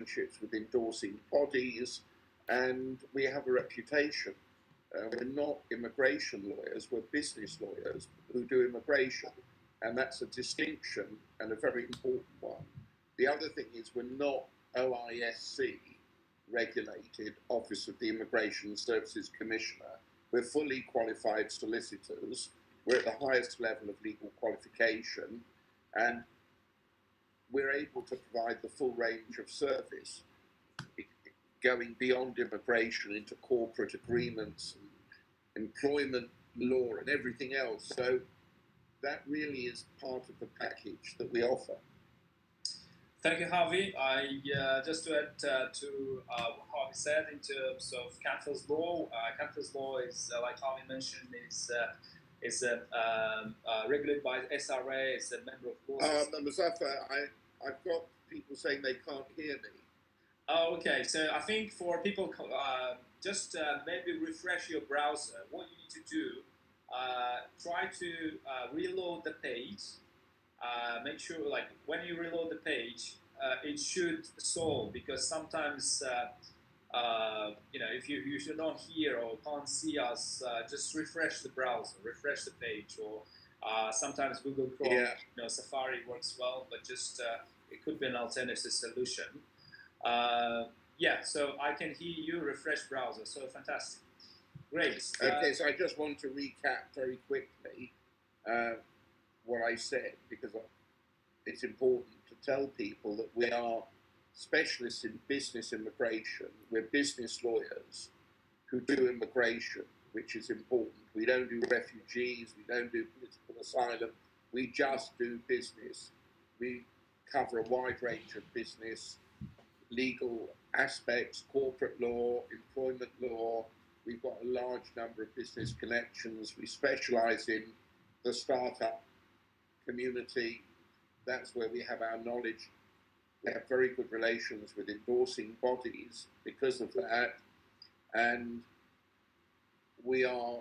relationships with endorsing bodies, and we have a reputation. We're not immigration lawyers, we're business lawyers who do immigration, and that's a distinction and a very important one. The other thing is we're not OISC regulated, Office of the Immigration Services Commissioner. We're fully qualified solicitors. We're at the highest level of legal qualification, and we're able to provide the full range of service, going beyond immigration into corporate agreements, and employment law and everything else. So that really is part of the package that we offer. Thank you, Harvey. Just to add to what Harvey said in terms of Canfield's law, Canfield's law is, like Harvey mentioned, is regulated by SRA. It's a member of course. Muzaffar, I've got people saying they can't hear me. Oh, okay. So I think for people, just maybe refresh your browser. What you need to do, try to reload the page. Make sure, like, when you reload the page, it should solve, because sometimes, if you don't hear or can't see us, just refresh the browser, refresh the page, or sometimes Google Chrome, Safari works well, but just it could be an alternative solution. So I can hear you, refresh browser, so fantastic. Great. Okay, so I just want to recap very quickly what I said, because it's important to tell people that we are specialists in business immigration. We're business lawyers who do immigration, which is important. We don't do refugees, we don't do political asylum, we just do business. We cover a wide range of business, legal aspects, corporate law, employment law. We've got a large number of business connections. We specialize in the startup community. That's where we have our knowledge. We have very good relations with endorsing bodies because of that, and we are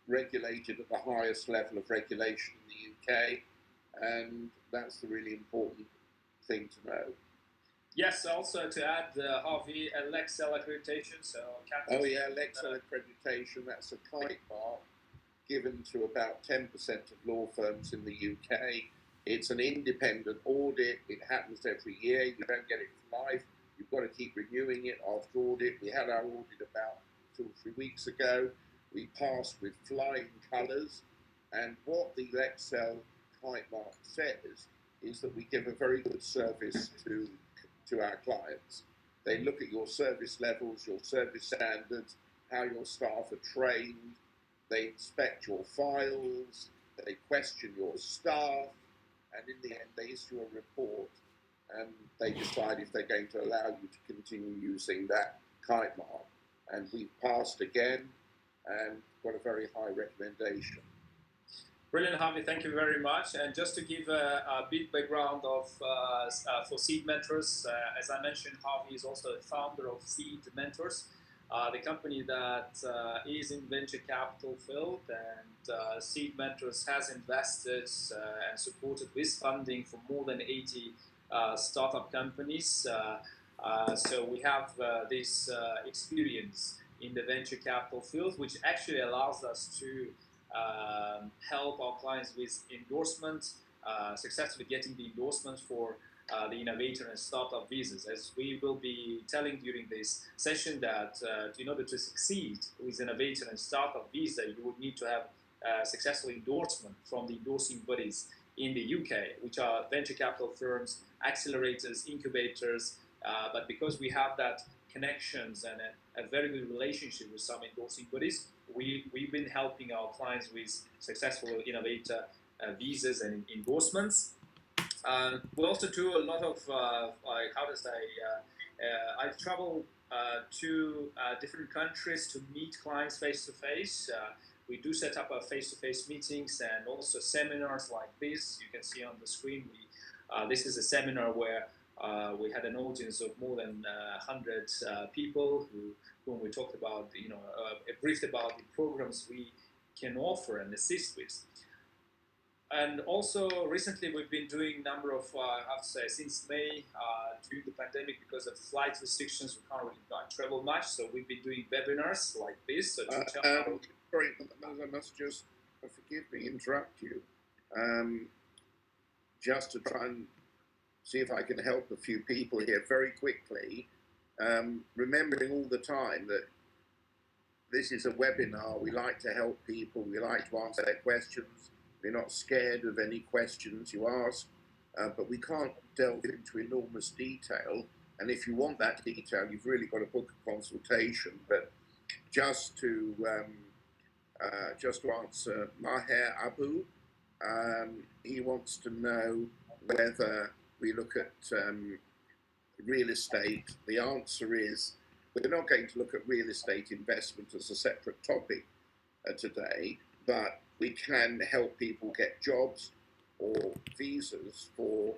regulated at the highest level of regulation in the UK, and that's the really important thing to know. Yes, also to add, Harvey, Lexel accreditation. So Lexel accreditation, that's a kite mark given to about 10% of law firms in the UK. It's an independent audit. It happens every year. You don't get it for life. You've got to keep renewing it after audit. We had our audit about 2 or 3 weeks ago. We passed with flying colours. And what the Lexel kite mark says is that we give a very good service to our clients. They look at your service levels, your service standards, how your staff are trained. They inspect your files, they question your staff, and in the end they issue a report, and they decide if they're going to allow you to continue using that kite mark. And we've passed again and got a very high recommendation. Brilliant, Harvey. Thank you very much. And just to give a big background for Seed Mentors, as I mentioned, Harvey is also the founder of Seed Mentors, the company that is in venture capital field, and Seed Mentors has invested and supported with funding for more than 80 startup companies. So we have this experience in the venture capital field, which actually allows us to help our clients with endorsement, successfully getting the endorsement for the Innovator and startup visas. As we will be telling during this session that in order to succeed with Innovator and startup visa, you would need to have successful endorsement from the endorsing bodies in the UK, which are venture capital firms, accelerators, incubators. But because we have that connections and a very good relationship with some endorsing bodies, we've been helping our clients with successful Innovator visas and endorsements. We also do a lot of, I travel to different countries to meet clients face to face. We do set up face-to-face meetings and also seminars like this. You can see on the screen. This is a seminar where we had an audience of more than 100 people whom we talked about, briefed about the programs we can offer and assist with. And also recently we've been doing a number of, I have to say, since May, during the pandemic, because of flight restrictions, we can't really travel much. So we've been doing webinars like this. So to tell sorry, I must just, forgive me, interrupt you. Just to try and see if I can help a few people here very quickly. Remembering all the time that this is a webinar, we like to help people, we like to answer their questions. We're not scared of any questions you ask, but we can't delve into enormous detail. And if you want that detail, you've really got to book a consultation. But just to answer Maher Abu, he wants to know whether we look at real estate. The answer is we're not going to look at real estate investment as a separate topic today, but we can help people get jobs or visas for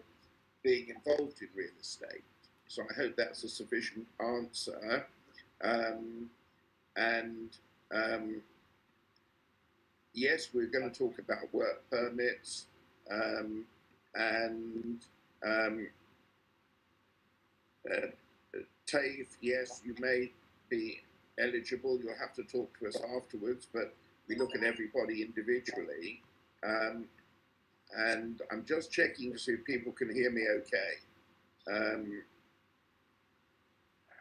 being involved in real estate. So I hope that's a sufficient answer. Yes, we're going to talk about work permits TAFE, yes, you may be eligible. You'll have to talk to us afterwards, but we look at everybody individually. And I'm just checking to see if people can hear me okay.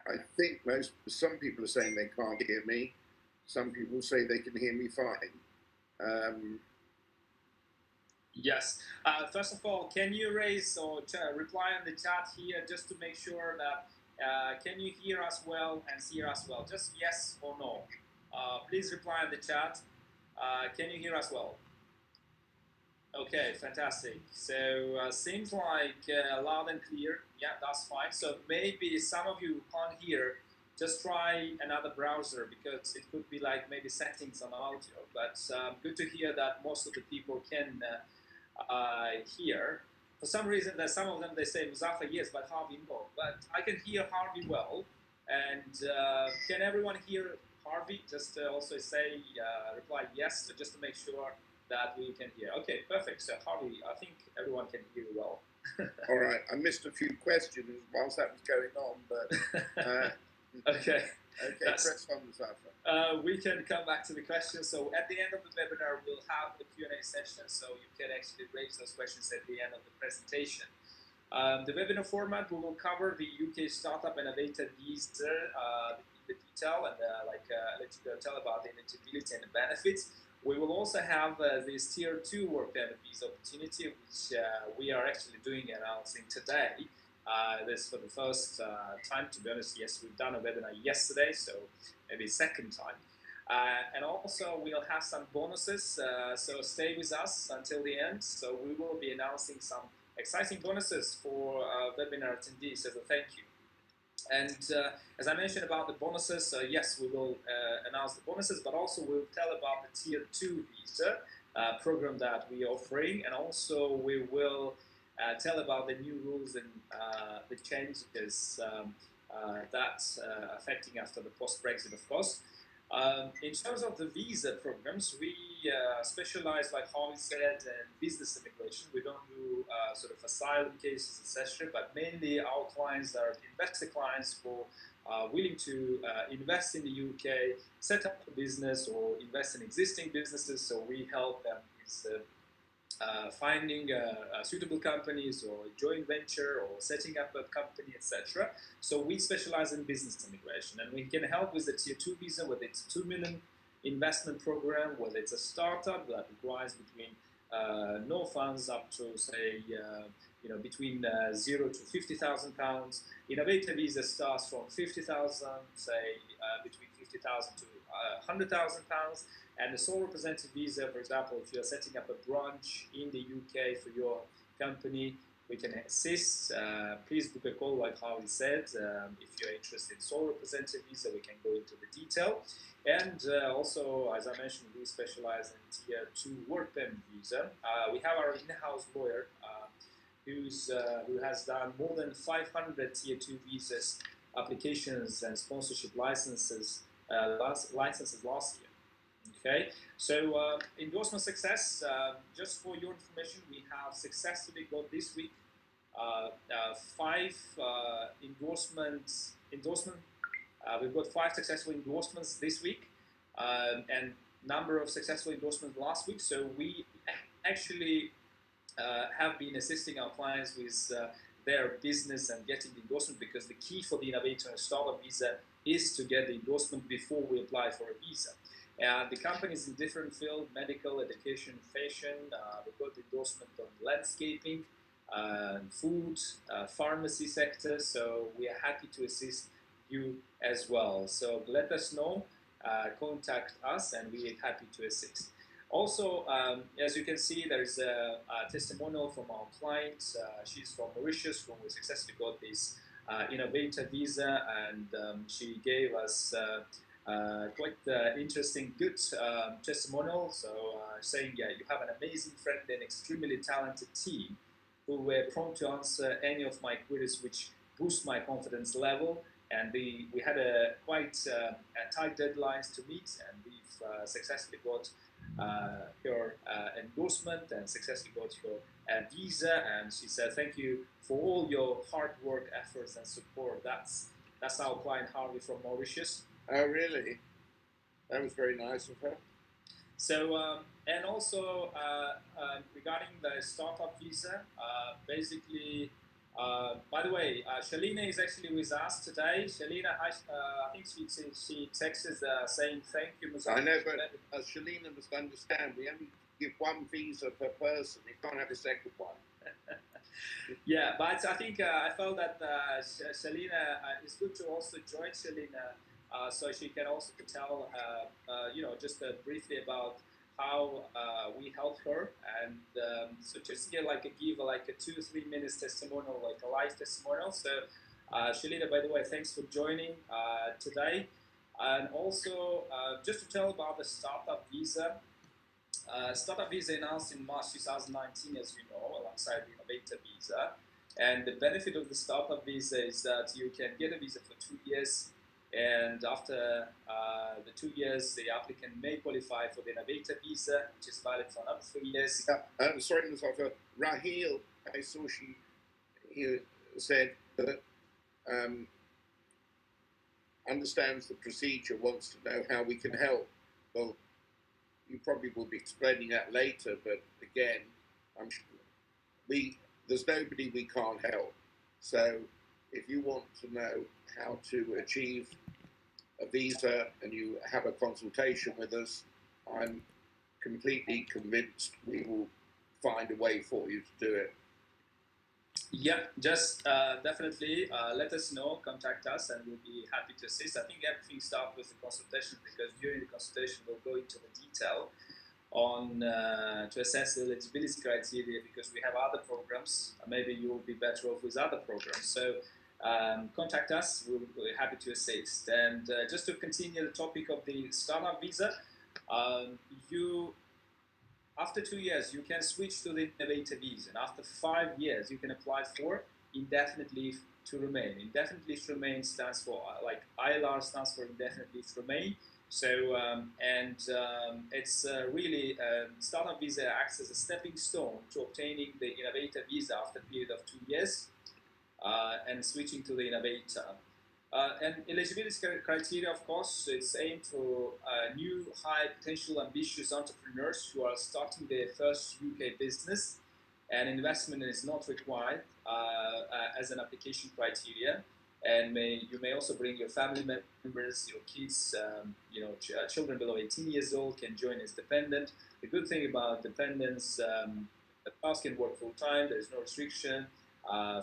I think some people are saying they can't hear me. Some people say they can hear me fine. Yes. First of all, can you raise or reply on the chat here just to make sure that can you hear us well and see us well? Just yes or no. Please reply in the chat. Can you hear us well? Okay, fantastic. So seems like loud and clear. Yeah, that's fine. So maybe some of you can't hear. Just try another browser because it could be like maybe settings on audio. But good to hear that most of the people can hear. For some reason, that some of them they say Muzaffar yes, but Harvey no. But I can hear Harvey well. And can everyone hear Harvey? Just also say reply yes, so just to make sure that we can hear. Okay, perfect. So Harvey, I think everyone can hear you well. All right, I missed a few questions whilst that was going on, but okay. Okay, press on, Muzaffar. We can come back to the questions. So at the end of the webinar, we'll have the Q&A session, so you can actually raise those questions at the end of the presentation. The webinar format, we will cover the UK Startup Innovator visa, the detail, and let you tell about the eligibility and the benefits. We will also have this Tier 2 work permit visa opportunity, which we are actually doing and announcing today. This for the first time, to be honest. Yes, we've done a webinar yesterday, so maybe second time. And also we'll have some bonuses, so stay with us until the end. So we will be announcing some exciting bonuses for webinar attendees as a thank you. And as I mentioned about the bonuses, yes, we will announce the bonuses, but also we'll tell about the Tier 2 visa program that we are offering, and also we will tell about the new rules and the changes that's affecting after the post-Brexit, of course. In terms of the visa programs, we specialize, like Harvey said, in business immigration. We don't do sort of asylum cases, etc., but mainly our clients are investor clients who are willing to invest in the UK, set up a business, or invest in existing businesses. So we help them with finding suitable companies or a joint venture or setting up a company, etc. So we specialize in business immigration, and we can help with the Tier 2 visa, whether it's a 2 million investment program, whether it's a startup that requires between no funds up to say between 0 to £50,000. Innovator visa starts from 50,000, say between 50,000 to £100,000. And the sole representative visa, for example, if you're setting up a branch in the UK for your company, we can assist. Please book a call, like Harvey said. If you're interested in sole representative visa, we can go into the detail. And also, as I mentioned, we specialize in Tier 2 work permit visa. We have our in-house lawyer who has done more than 500 Tier 2 visas, applications, and sponsorship licenses last year. Okay, so endorsement success, just for your information, we have successfully got this week 5 endorsements. We've got 5 successful endorsements this week, and number of successful endorsements last week. So we actually have been assisting our clients with their business and getting the endorsement, because the key for the Innovator and Startup Visa is to get the endorsement before we apply for a visa. And the companies in different fields, medical, education, fashion, we've got the endorsement on landscaping, food, pharmacy sector, so we are happy to assist you as well. So let us know, contact us, and we are happy to assist. Also, as you can see, there is a testimonial from our client. She's from Mauritius, who successfully got this Innovator visa, and she gave us quite interesting, good testimonial. So saying, yeah, you have an amazing friend and extremely talented team who were prompt to answer any of my queries, which boost my confidence level. And we had a quite tight deadlines to meet, and we've successfully got her endorsement and successfully got her visa. And she said, thank you for all your hard work, efforts, and support. That's our client Harvey from Mauritius. Oh, really? That was very nice of her. So, and also regarding the startup visa, basically, by the way, Shalina is actually with us today. Shalina, I think she texts saying thank you. I know, but Shalina must understand, we only give one visa per person. You can't have a second one. Yeah, but I think I felt that Shalina, it's good to also join Shalina, so she can also tell, just briefly about how we help her, and so just give like a 2-3 minutes testimonial, like a live testimonial. So Shalina, by the way, thanks for joining today, and also just to tell about the startup visa. Startup visa announced in March 2019, as you know, alongside the Innovator visa. And the benefit of the startup visa is that you can get a visa for 2 years, and after the 2 years, the applicant may qualify for the Innovator visa, which is valid for another 3 years. Sorry, Mustafa. Raheel, I saw he said that understands the procedure, wants to know how we can help. Well, you probably will be explaining that later, but again, I'm sure there's nobody we can't help. So if you want to know how to achieve a visa and you have a consultation with us, I'm completely convinced we will find a way for you to do it. Yeah, just definitely let us know, contact us, and we'll be happy to assist. I think everything starts with the consultation, because during the consultation we'll go into the detail on to assess the eligibility criteria, because we have other programs. Maybe you will be better off with other programs. So contact us, we'll be happy to assist. And just to continue the topic of the startup visa, after 2 years, you can switch to the Innovator visa, and after 5 years, you can apply for indefinite leave to remain. Indefinite leave to remain stands for, like ILR stands for indefinite leave to remain. So, it's really, startup visa acts as a stepping stone to obtaining the Innovator visa after a period of 2 years and switching to the Innovator. And eligibility criteria, of course, it's aimed for new, high potential, ambitious entrepreneurs who are starting their first UK business, and investment is not required as an application criteria. And you may also bring your family members, your kids, children below 18 years old can join as dependent. The good thing about dependents, a spouse can work full time, there is no restriction.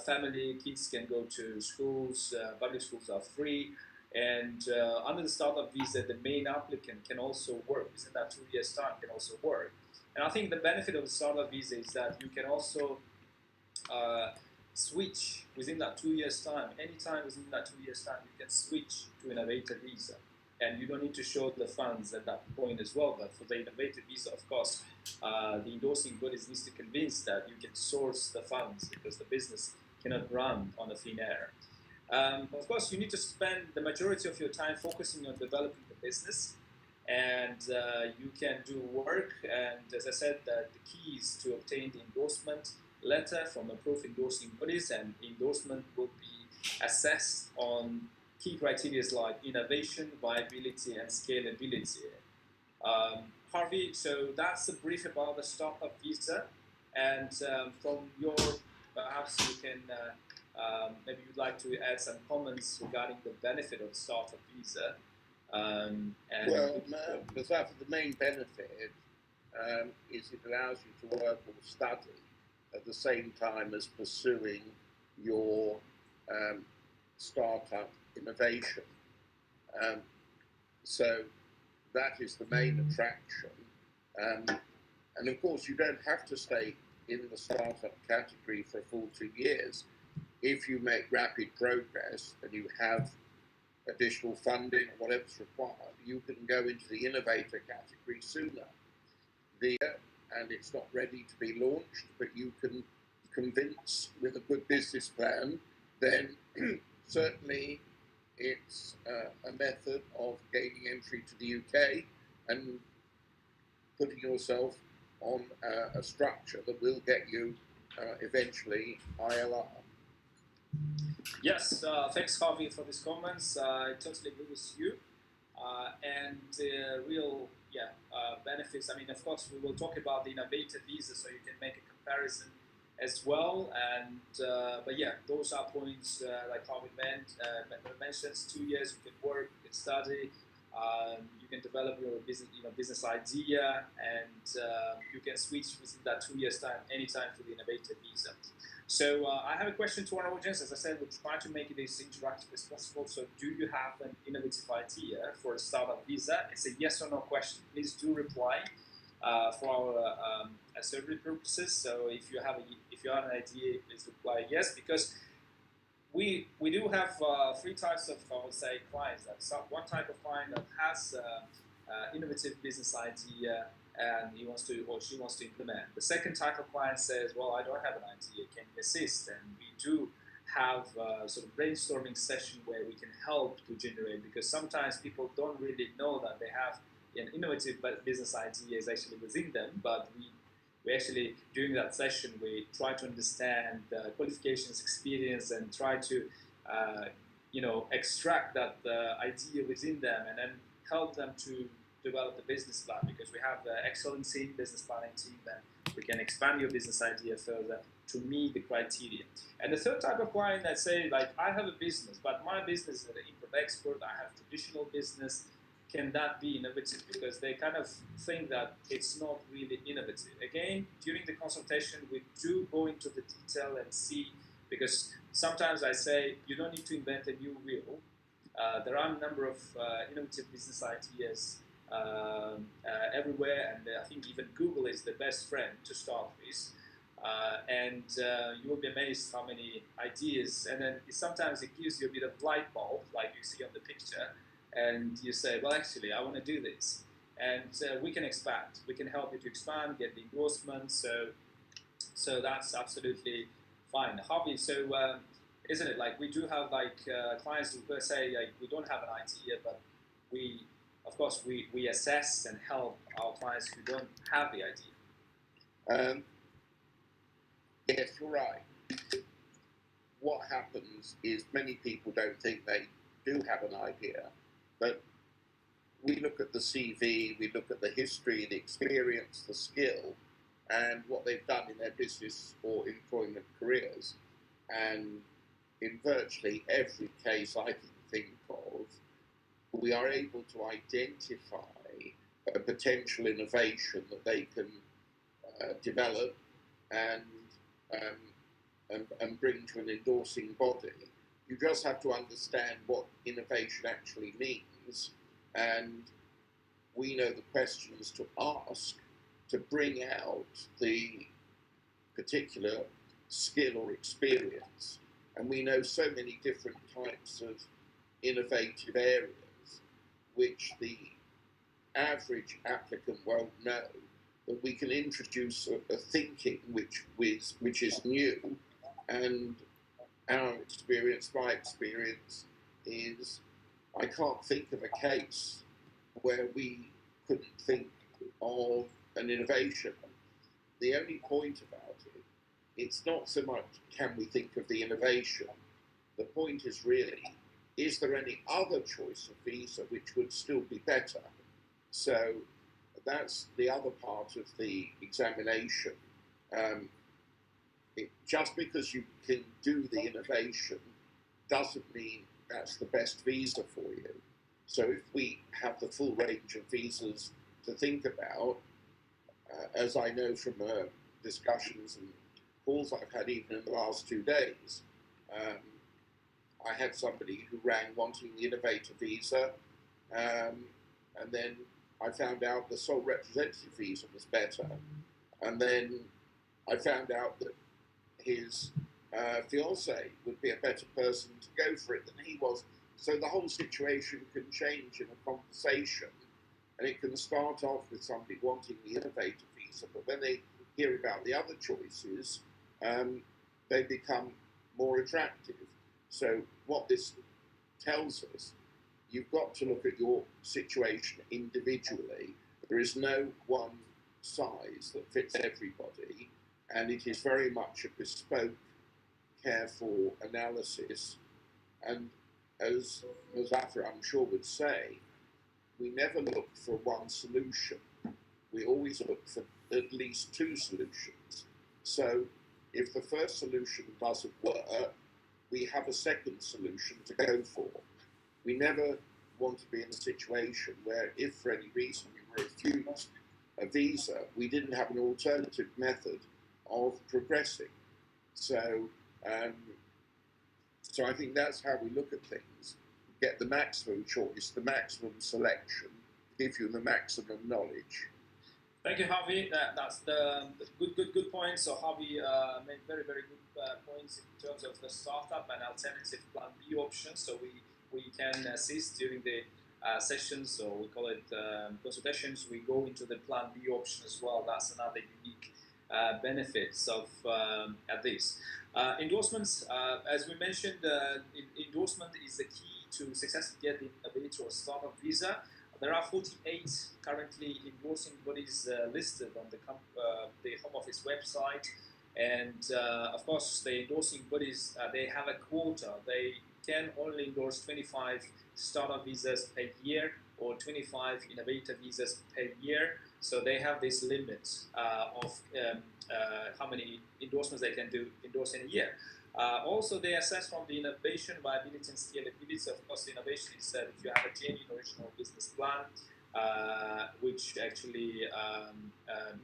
Family, kids can go to schools, public schools are free, and under the startup visa, the main applicant can also work within that 2 years' time, can also work. And I think the benefit of the startup visa is that you can also switch within that 2 years' time. Anytime within that 2 years' time, you can switch to Innovator visa, and you don't need to show the funds at that point as well. But for the Innovator visa, of course, the endorsing bodies needs to convince that you can source the funds, because the business cannot run on a thin air. Of course, you need to spend the majority of your time focusing on developing the business, and you can do work. And as I said, the key is to obtain the endorsement letter from approved endorsing bodies, and endorsement will be assessed on key criteria like innovation, viability, and scalability. Harvey, so that's a brief about the startup visa, and from your, perhaps you can, maybe you'd like to add some comments regarding the benefit of startup visa. Well, the main benefit is it allows you to work or study at the same time as pursuing your startup innovation. So that is the main attraction. And of course, you don't have to stay in the startup category for a full 2 years. If you make rapid progress and you have additional funding or whatever's required, you can go into the Innovator category sooner. And it's not ready to be launched, but you can convince with a good business plan, then certainly it's a method of gaining entry to the UK and putting yourself on a structure that will get you eventually ILR. Yes, thanks Harvey for these comments. I totally agree with you. And the real benefits, I mean, of course, we will talk about the Innovator visa so you can make a comparison as well. And but yeah, those are points like Harvey mentions. 2 years you can work, you can study, you can develop your business idea, and you can switch within that 2 years time anytime for the Innovator visa. So I have a question to our audience. As I said, we'll try to make it as interactive as possible. So do you have an innovative idea for a startup visa? It's a yes or no question. Please do reply for our survey purposes. So if you have an idea, please reply yes, because we do have 3 types of, I would say, clients. One type of client that has innovative business idea and he wants to or she wants to implement. The second type of client says, well, I don't have an idea, can you assist? And we do have sort of brainstorming session where we can help to generate, because sometimes people don't really know that they have an innovative business idea is actually within them, but we actually, during that session, we try to understand the qualifications, experience, and try to, extract that idea within them and then help them to develop the business plan, because we have the excellent team, business planning team, that we can expand your business idea further to meet the criteria. And the third type of client that say, like, I have a business, but my business is an import export, I have traditional business, can that be innovative? Because they kind of think that it's not really innovative. Again, during the consultation, we do go into the detail and see, because sometimes I say, you don't need to invent a new wheel. There are a number of innovative business ideas everywhere, and I think even Google is the best friend to start with. And you will be amazed how many ideas, and then sometimes it gives you a bit of light bulb, like you see on the picture, and you say, well, actually, I want to do this. And we can expand. We can help you to expand, get the endorsement, so that's absolutely fine. Harvey, so isn't it, like, we do have, like, clients who say, like, we don't have an idea, but we, of course, we assess and help our clients who don't have the idea. Yes, you're right. What happens is many people don't think they do have an idea, but we look at the CV, we look at the history, the experience, the skill, and what they've done in their business or employment careers. And in virtually every case I can think of, we are able to identify a potential innovation that they can develop and bring to an endorsing body. You just have to understand what innovation actually means, and we know the questions to ask to bring out the particular skill or experience. And we know so many different types of innovative areas which the average applicant won't know, that we can introduce a thinking which is new. And our experience, my experience, is I can't think of a case where we couldn't think of an innovation. The only point about it, it's not so much can we think of the innovation. The point is really, is there any other choice of visa which would still be better? So that's the other part of the examination. Just because you can do the innovation doesn't mean that's the best visa for you. So if we have the full range of visas to think about, as I know from discussions and calls I've had even in the last 2 days, I had somebody who rang wanting the Innovator visa, and then I found out the sole representative visa was better, and then I found out that his fiance would be a better person to go for it than he was. So the whole situation can change in a conversation, and it can start off with somebody wanting the Innovator visa, but when they hear about the other choices, they become more attractive. So what this tells us, you've got to look at your situation individually. There is no one size that fits everybody, and it is very much a bespoke, careful analysis. And as Muzaffar, I'm sure, would say, we never look for one solution. We always look for at least 2 solutions. So if the first solution doesn't work, we have a second solution to go for. We never want to be in a situation where if for any reason we were refused a visa, we didn't have an alternative method of progressing. So, so I think that's how we look at things. Get the maximum choice, the maximum selection, give you the maximum knowledge. Thank you, Harvey. That's the good point. So Harvey made very good points in terms of the startup and alternative plan B options. So we can assist during the sessions, so we call it consultations. We go into the plan B option as well. That's another unique benefits of this. Endorsements, as we mentioned, endorsement is the key to successfully get the Innovator or startup visa. There are 48 currently endorsing bodies listed on the Home Office website, and of course the endorsing bodies, they have a quota. They can only endorse 25 startup visas per year or 25 Innovator visas per year. So they have this limit of how many endorsements they can endorse in a year. Also, they assess from the innovation, viability, and scalability. Of course, the innovation is that if you have a genuine original business plan, which actually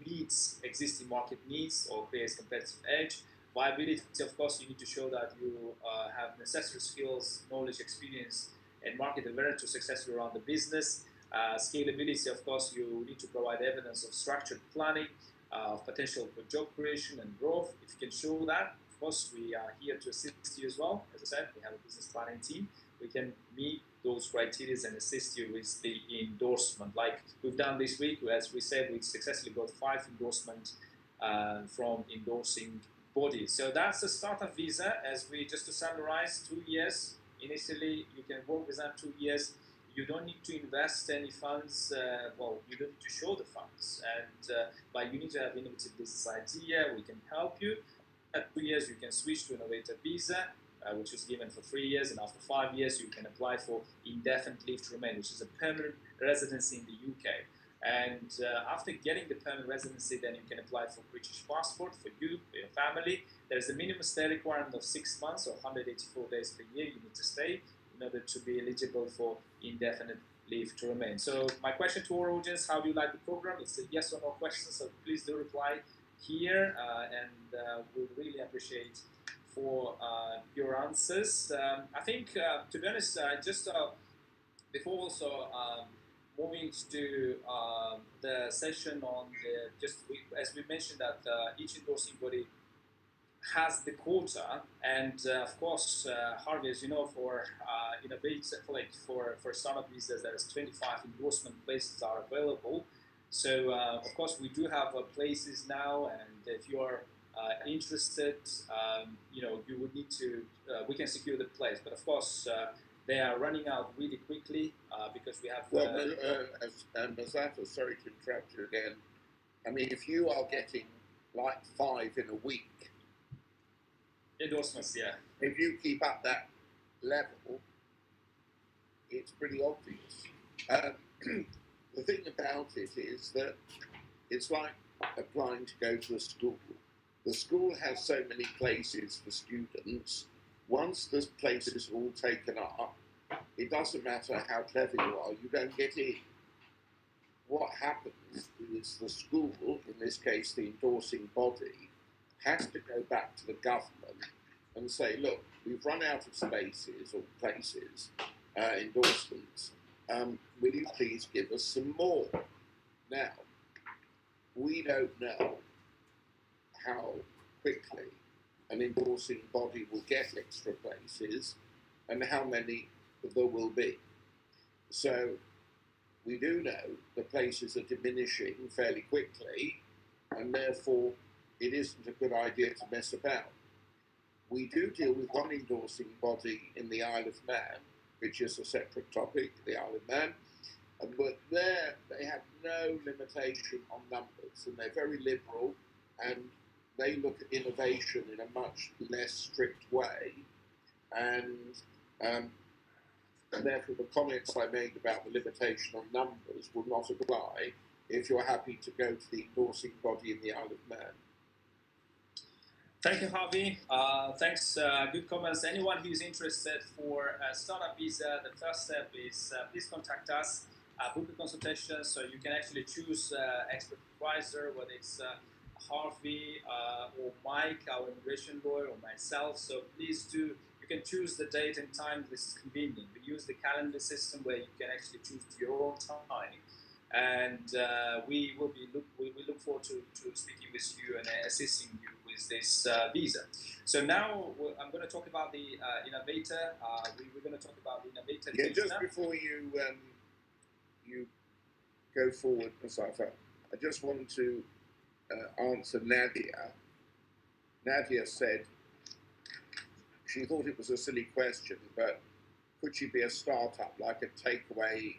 meets existing market needs or creates competitive edge. Viability, of course, you need to show that you have necessary skills, knowledge, experience, and market awareness to successfully run the business. Scalability, of course, you need to provide evidence of structured planning, of potential for job creation and growth. If you can show that, of course, we are here to assist you as well. As I said, we have a business planning team. We can meet those criteria and assist you with the endorsement. Like we've done this week, as we said, we successfully got 5 endorsements from endorsing bodies. So that's the startup visa. As we just to summarize, 2 years. Initially, you can work with them 2 years. You don't need to invest any funds. Well, you don't need to show the funds, but you need to have innovative business idea. We can help you. At 2 years, you can switch to Innovator visa, which is given for 3 years, and after 5 years, you can apply for indefinite leave to remain, which is a permanent residency in the UK. And after getting the permanent residency, then you can apply for British passport for you, for your family. There's a minimum stay requirement of 6 months or 184 days per year you need to stay in order to be eligible for indefinite leave to remain. So my question to our audience, how do you like the program? It's a yes or no question, so please do reply here, and we'll really appreciate for your answers. I think, to be honest, just before also moving to the session on as we mentioned that each endorsing body has the quota, and of course, Harvey, as you know, for Innovator, like for startup visas, there's 25 endorsement places are available. So of course, we do have places now, and if you are interested, you know, you would need to. We can secure the place, but of course, They are running out really quickly because we have. Well, Mazata, sorry to interrupt you again. I mean, if you are getting like 5 in a week, endorsements, yeah. If you keep up that level, it's pretty obvious. The thing about it is that it's like applying to go to a school. The school has so many places for students. Once the place is all taken up, it doesn't matter how clever you are, you don't get in. What happens is the school, in this case the endorsing body, has to go back to the government and say, look, we've run out of spaces or places, endorsements, will you please give us some more? Now, we don't know how quickly an endorsing body will get extra places and how many there will be. So we do know the places are diminishing fairly quickly, and therefore it isn't a good idea to mess about. We do deal with one endorsing body in the Isle of Man, which is a separate topic, the Isle of Man, but there they have no limitation on numbers, and they're very liberal, and they look at innovation in a much less strict way, and therefore the comments I made about the limitation on numbers will not apply if you're happy to go to the endorsing body in the Isle of Man. Thank you, Harvey. Thanks, good comments. Anyone who's interested for a startup visa, the first step is please contact us, book a consultation, so you can actually choose expert advisor, whether it's Harvey or Mike, our immigration lawyer, or myself. So please do. You can choose the date and time. This is convenient. We use the calendar system where you can actually choose your own time, and we look forward to speaking with you and assisting you with this visa. So now I'm going to talk about the Innovator. We're going to talk about the Innovator. Yeah, just now. Before you go forward, Mustafa, I just want to answer Nadia. Nadia said she thought it was a silly question, but could she be a startup, like a takeaway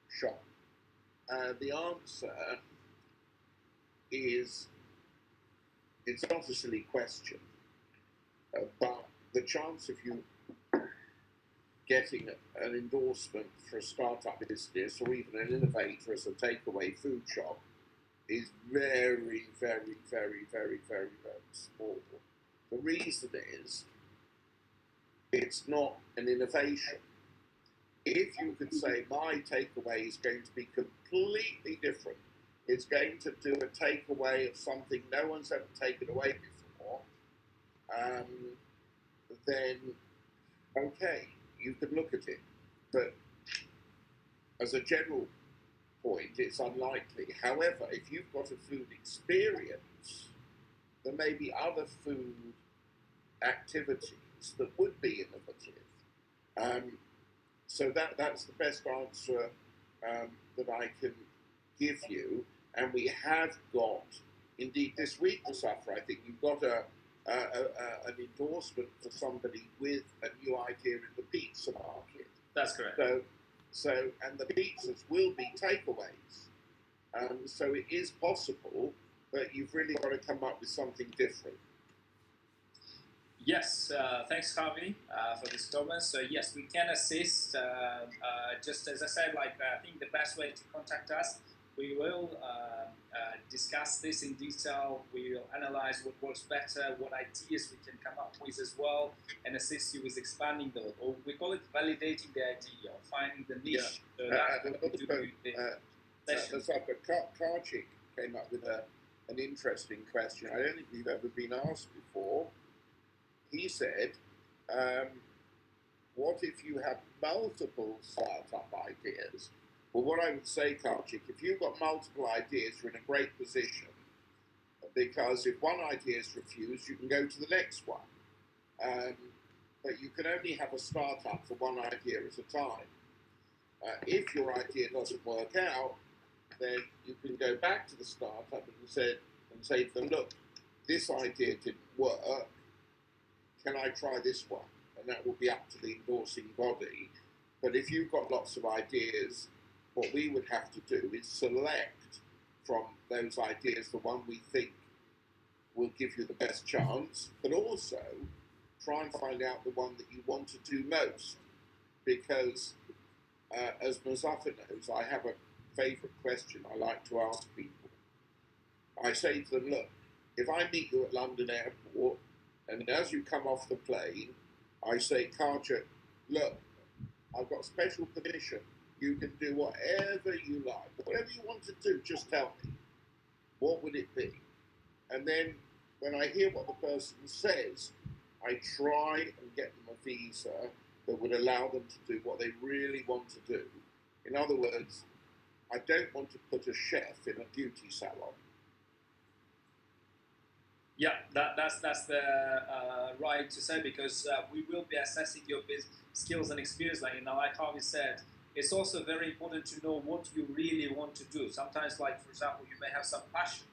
shop? The answer is it's not a silly question, but the chance of you getting an endorsement for a startup business or even an innovator as a takeaway food shop is very, very, very, very, very, very small. The reason is it's not an innovation. If you could say my takeaway is going to be completely different, it's going to do a takeaway of something no one's ever taken away before, then okay, you could look at it. But as a general point, it's unlikely. However, if you've got a food experience, there may be other food activities that would be innovative. So that's the best answer that I can give you. And we have got, indeed this week, Mustafa, I think you've got an endorsement for somebody with a new idea in the pizza market. That's correct. So and the pizzas will be takeaways. So it is possible, but you've really got to come up with something different. Yes, thanks, Harvey, for this comment. So yes, we can assist. Just as I said, I think the best way to contact us, we will discuss this in detail. We will analyze what works better, what ideas we can come up with as well, and assist you with expanding those. Or we call it validating the idea, or finding the niche. Yeah. So that's what we do with the session. Karchik came up with an interesting question. I don't think we've ever been asked before. He said, what if you have multiple startup ideas? Well, what I would say, Karchik, if you've got multiple ideas, you're in a great position, because if one idea is refused, you can go to the next one. But you can only have a startup for one idea at a time. If your idea doesn't work out, then you can go back to the startup and say to them, look, this idea didn't work. Can I try this one? and that will be up to the endorsing body. But if you've got lots of ideas, what we would have to do is select from those ideas the one we think will give you the best chance, but also try and find out the one that you want to do most. Because, as Muzaffar knows, I have a favourite question I like to ask people. I say to them, look, if I meet you at London Airport, and as you come off the plane, I say, Karja, look, I've got special permission. You can do whatever you like. Whatever you want to do, just tell me. What would it be? And then when I hear what the person says, I try and get them a visa that would allow them to do what they really want to do. In other words, I don't want to put a chef in a beauty salon. Yeah, that's the right to say, because we will be assessing your skills and experience. Like Harvey said, it's also very important to know what you really want to do. Sometimes, like for example, you may have some passion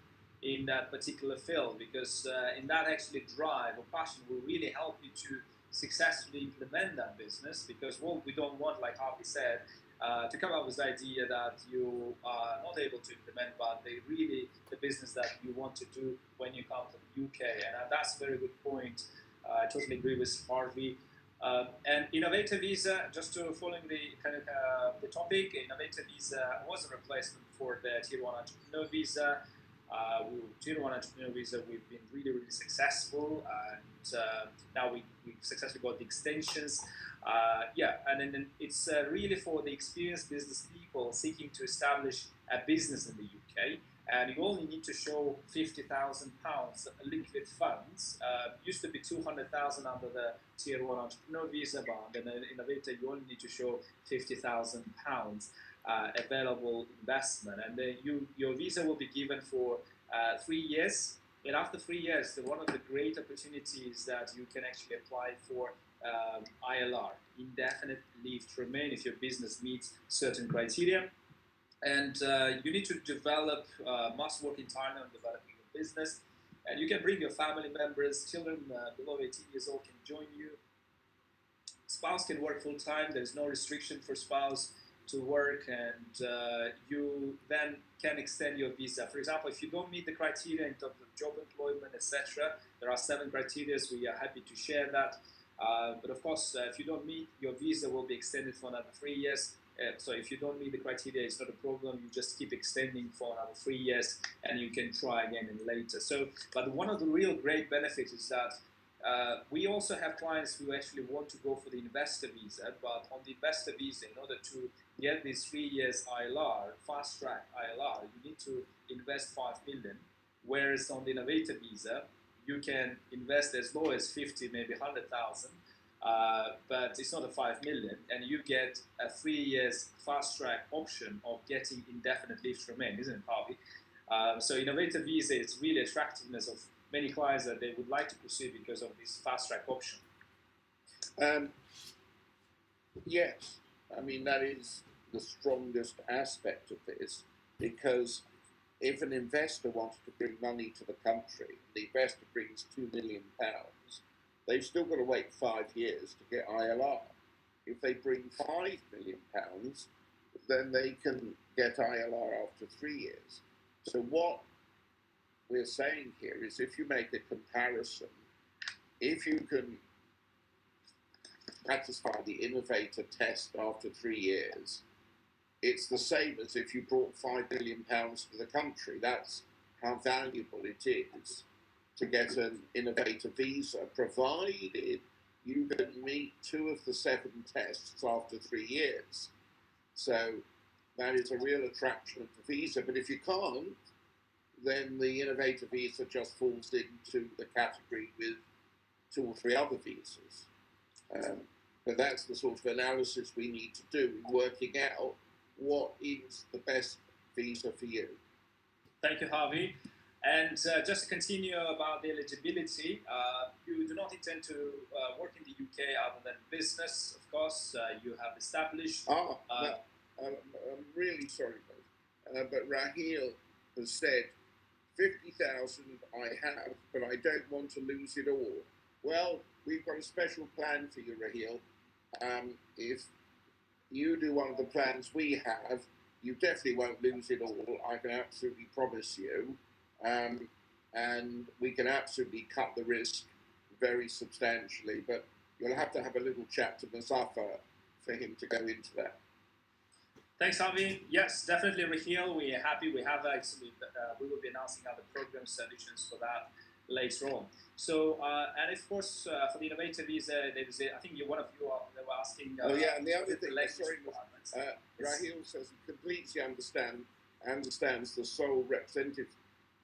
in that particular field, because in that actually drive or passion will really help you to successfully implement that business. Because what we don't want, like Harvey said, to come up with the idea that you are not able to implement, but the business that you want to do when you come to the UK. And that's a very good point. I totally agree with Harvey. And Innovator visa, just to following the kind of the topic, Innovator visa was a replacement for the Tier 1 Entrepreneur visa. Tier 1 Entrepreneur visa, we've been really, really successful, and now we've successfully got the extensions. And then it's really for the experienced business people seeking to establish a business in the UK. And you only need to show £50,000 liquid funds. Used to be 200,000 under the Tier 1 Entrepreneur visa, but under the Innovator, you only need to show £50,000 available investment. And then your visa will be given for 3 years. And after 3 years, one of the great opportunities that you can actually apply for ILR, indefinite leave to remain, if your business meets certain criteria. And you need to develop, must work entirely on developing your business. And you can bring your family members, children below 18 years old can join you. Spouse can work full time. There's no restriction for spouse to work, and you then can extend your visa. For example, if you don't meet the criteria in terms of job employment, etc., there are 7 criteria. We are happy to share that. But of course, if you don't meet, your visa will be extended for another 3 years. So if you don't meet the criteria, it's not a problem. You just keep extending for another 3 years, and you can try again later. So, but one of the real great benefits is that we also have clients who actually want to go for the investor visa, but on the investor visa, in order to get these 3 years ILR, fast track ILR, you need to invest 5 million. Whereas on the Innovator visa, you can invest as low as 50, maybe 100,000. But it's not a 5 million, and you get a 3 years fast track option of getting indefinite leave to remain, isn't it, Harvey? So Innovator visa is really attractiveness of many clients that they would like to pursue because of this fast track option. Yes, I mean that is the strongest aspect of this, because if an investor wanted to bring money to the country, the investor brings £2 million, they've still got to wait 5 years to get ILR. If they bring £5 million, then they can get ILR after 3 years. So what we're saying here is, if you make a comparison, if you can satisfy the Innovator test after 3 years, it's the same as if you brought £5 million to the country. That's how valuable it is to get an Innovator visa, provided you can meet 2 of the 7 tests after 3 years. So that is a real attraction of the visa. But if you can't, then the Innovator visa just falls into the category with 2 or 3 other visas. But that's the sort of analysis we need to do in working out what is the best visa for you. Thank you, Harvey. And just to continue about the eligibility, you do not intend to work in the UK other than business, of course. You have established... I'm really sorry, but Raheel has said, 50,000 I have, but I don't want to lose it all. Well, we've got a special plan for you, Raheel. If you do one of the plans we have, you definitely won't lose it all. I can absolutely promise you. And we can absolutely cut the risk very substantially. But you'll have to have a little chat to Muzaffar for him to go into that. Thanks, Harvey. Yes, definitely, Raheel. We are happy. We have actually, we will be announcing other program solutions for that later on. So, and of course, for the Innovator visa, there is I think one of you they were asking. Oh yeah, and the other thing, sorry, Raheel says he completely understands the sole representative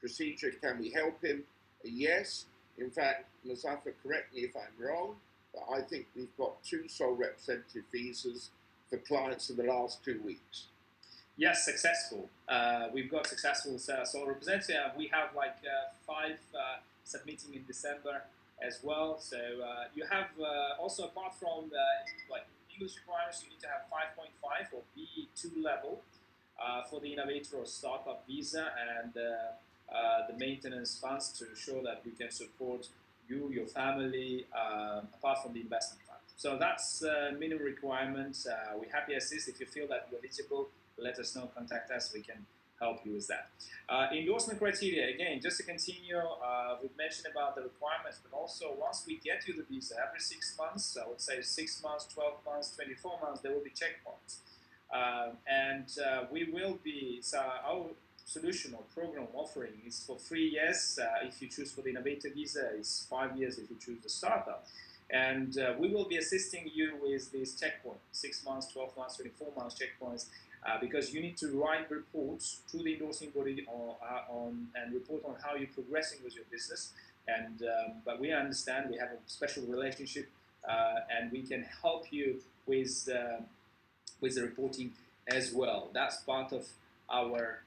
procedure. Can we help him? Yes. In fact, Muzaffar, correct me if I'm wrong, but I think we've got 2 sole representative visas for clients in the last 2 weeks. Yes, successful. We've got successful sole representative. We have like 5 submitting in December as well. So you have also, apart from like English requirements, you need to have 5.5 or B2 level for the Innovator or Startup visa, and the maintenance funds to ensure that we can support you, your family, apart from the investment fund. So that's minimum requirements. We're happy to assist. If you feel that you're eligible, let us know, contact us, we can help you with that. Endorsement criteria, again, just to continue, we've mentioned about the requirements, but also once we get you the visa, every 6 months, I would say 6 months, 12 months, 24 months, there will be checkpoints. We will be, so our solution or program offering is for 3 years if you choose for the Innovator visa, it's 5 years if you choose the startup. And we will be assisting you with these checkpoints, 6 months, 12 months, 24 months checkpoints, because you need to write reports to the endorsing body and report on how you're progressing with your business. And but we understand we have a special relationship, and we can help you with the reporting as well. That's part of our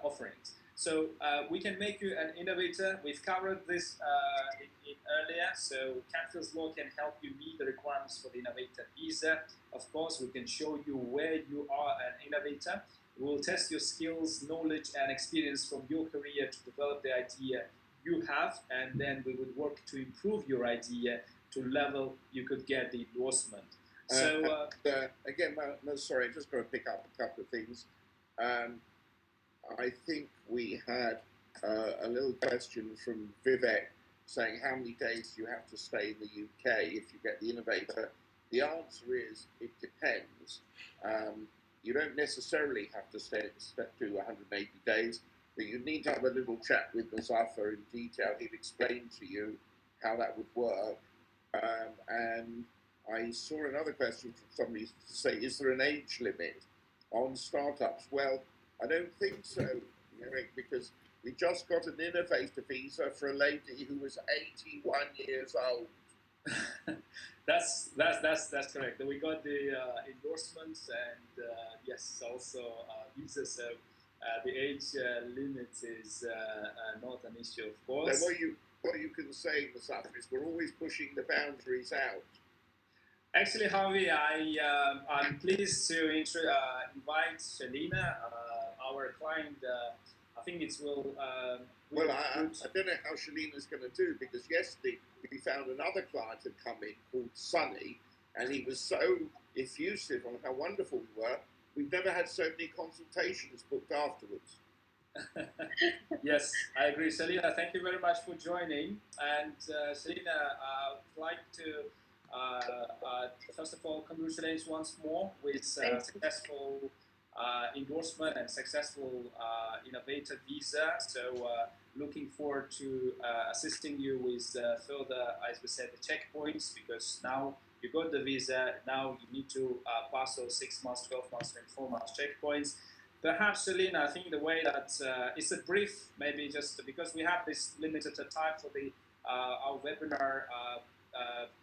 offerings. So we can make you an innovator. We've covered this in earlier. So Canfield's Law can help you meet the requirements for the Innovator visa. Of course, we can show you where you are an innovator. We will test your skills, knowledge, and experience from your career to develop the idea you have, and then we would work to improve your idea to level you could get the endorsement. So again, no, sorry, I'm just going to pick up a couple of things. I think we had a little question from Vivek saying, how many days do you have to stay in the UK if you get the Innovator? The answer is, it depends. You don't necessarily have to do 180 days, but you need to have a little chat with Muzaffar in detail. He'll explain to you how that would work. And I saw another question from somebody to say, is there an age limit on startups? Well, I don't think so, Eric, because we just got an Innovator visa for a lady who was 81 years old. That's correct. We got the endorsements and yes, also visa. So the age limit is not an issue, of course. So what you can say, Muzaffar, is we're always pushing the boundaries out. Actually, Harvey, I'm pleased to invite Shalina, our client. I think it will. Well, I don't know how Shalina's going to do, because yesterday we found another client had come in called Sonny, and he was so effusive on how wonderful we were. We've never had so many consultations booked afterwards. Yes, I agree. Shalina, thank you very much for joining. And Shalina, I would like to first of all congratulate once more with successful endorsement and successful Innovator visa. So looking forward to assisting you with further, as we said, the checkpoints, because now you got the visa, now you need to pass those 6 months, 12 months, 24 months checkpoints. Perhaps, Selena, I think the way that it's a brief, maybe just because we have this limited time for the our webinar,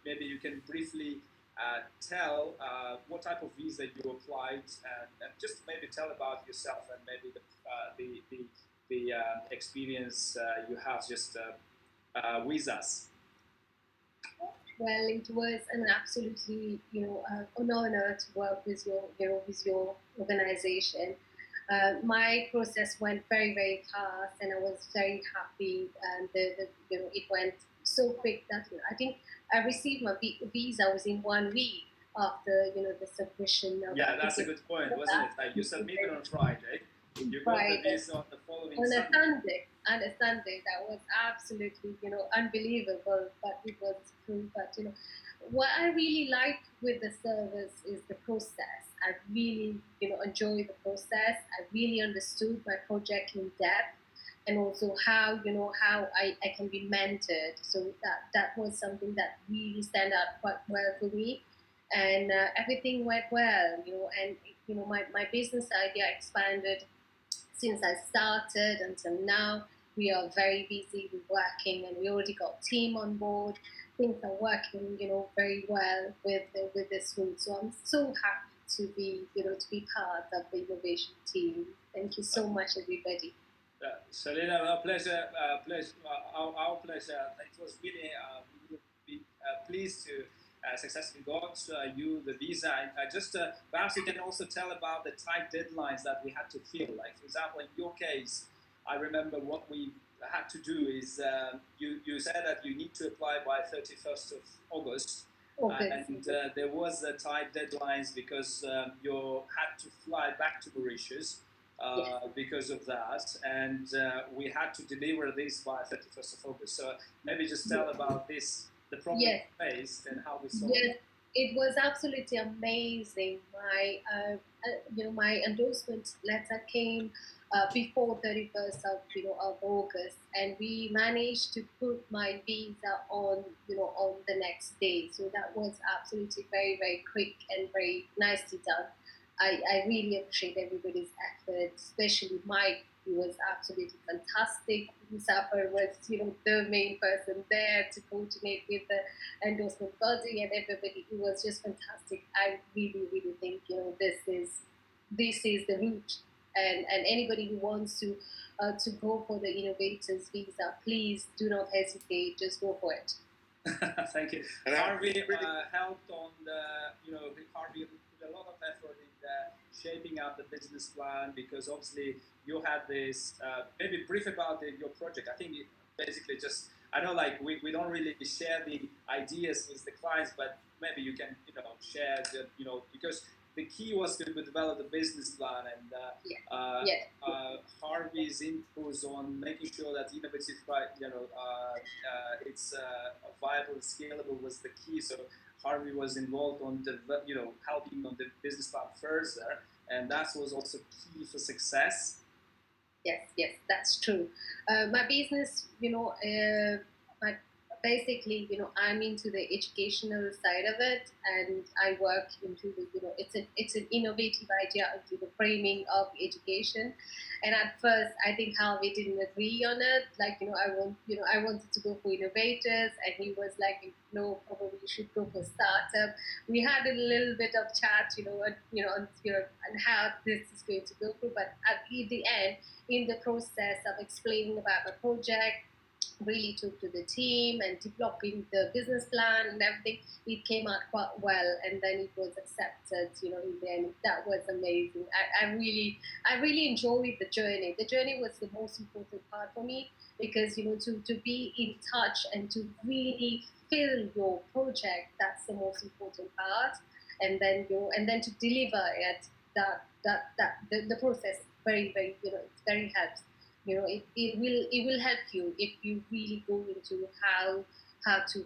maybe you can briefly tell what type of visa you applied, and just maybe tell about yourself and maybe the experience you have just with us. Well, it was an absolutely, an honor to work with your organization. My process went very, very fast, and I was very happy. And it went so quick that I think I received my visa within 1 week after, the submission of Yeah, that's a good point, wasn't it? Like you submitted on Friday, you got the visa on the following Sunday. On a Sunday, that was absolutely, unbelievable, but it was true. But, what I really like with the service is the process. I really, enjoy the process. I really understood my project in depth, and also how, how I can be mentored. So that was something that really stand out quite well for me. And everything went well, and, my business idea expanded since I started until now. We are very busy with working, and we already got team on board. Things are working, very well with this route. So I'm so happy to be, to be part of the innovation team. Thank you so much, everybody. Selena, our pleasure. Our pleasure. It was really, we would be pleased to successfully got you the visa. I just perhaps you can also tell about the tight deadlines that we had to fill. Like for example, in your case, I remember what we had to do is you said that you need to apply by 31st of August. And there was a tight deadlines because you had to fly back to Mauritius because of that, and we had to deliver this by 31st of August. So maybe just tell about this, the problem faced, and how we solved it. It was absolutely amazing. My endorsement letter came before 31st of August, and we managed to put my visa on on the next day. So that was absolutely very, very quick and very nicely done. I really appreciate everybody's effort, especially Mike. He was absolutely fantastic. Musafer was, the main person there to coordinate with the endorsement body and everybody. It was just fantastic. I really, really think, this is the route. And anybody who wants to go for the innovators visa, please do not hesitate. Just go for it. Thank you. And Harvey helped on Harvey put a lot of effort in shaping out the business plan, because obviously you had this, maybe brief about your project. I think it basically just, I know like we don't really share the ideas with the clients, but maybe you can, share the, because the key was to develop the business plan, and Harvey's inputs on making sure that innovative, it's viable and scalable was the key. So Harvey was involved on the, helping on the business plan further, and that was also key for success. Yes, that's true. My business, basically, I'm into the educational side of it, and I work into the, it's an innovative idea into the framing of education. And at first, I think Harvey didn't agree on it. Like, I wanted to go for innovators, and he was like, no, probably you should go for startup. We had a little bit of chat, on how this is going to go through. But at the end, in the process of explaining about the project, really took to the team and developing the business plan and everything, it came out quite well, and then it was accepted, in the end. That was amazing. I really enjoyed the journey. The journey was the most important part for me, because, to be in touch and to really fill your project, that's the most important part. And then, to deliver it, the process very, very, it's very helps. It will help you if you really go into how to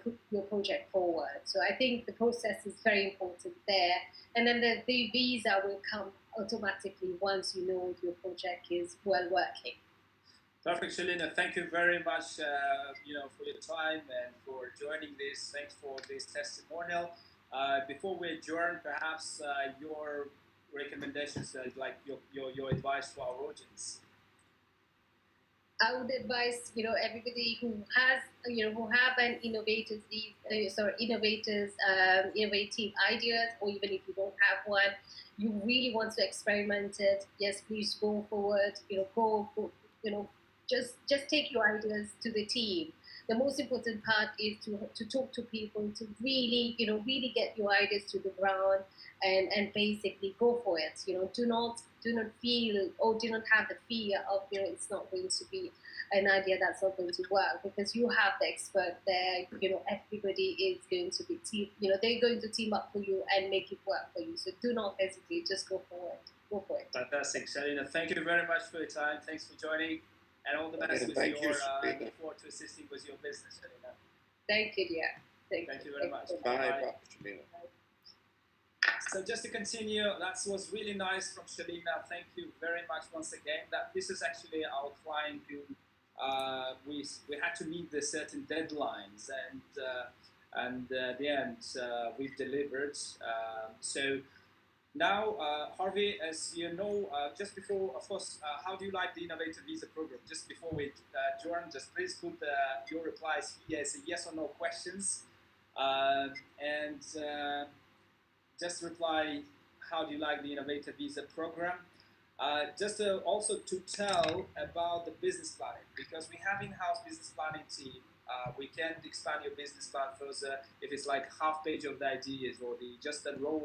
put your project forward. So I think the process is very important there, and then the visa will come automatically once your project is well working. Perfect, Selena. Thank you very much, for your time and for joining this. Thanks for this testimonial. Before we adjourn, perhaps your recommendations, like your advice for our audience. I would advise, everybody who has, who have an innovative ideas, or even if you don't have one, you really want to experiment it. Yes, please go forward. Just take your ideas to the team. the most important part is to talk to people, to really, really get your ideas to the ground, and basically go for it. Do not feel, or do not have the fear of, it's not going to be an idea that's not going to work, because you have the expert there. Everybody is going to be they're going to team up for you and make it work for you. So do not hesitate, just go for it. Go for it. Fantastic, Shalina. Thank you very much for your time. Thanks for joining, and all the best with your. Look forward to assisting with your business, Shalina. Thank you, dear. Thank you very much. Bye, Shalina. So just to continue, that was really nice from Shalina. Thank you very much once again. That this is actually our client who we had to meet the certain deadlines, and at the end we've delivered. So now, Harvey, as you know, just before, of course, how do you like the Innovator Visa program? Just before we join, just please put your replies here as a yes or no questions, and just reply, how do you like the Innovator Visa program? Just also to tell about the business planning, because we have in-house business planning team. We can expand your business plan further if it's like half page of the ideas or just a raw.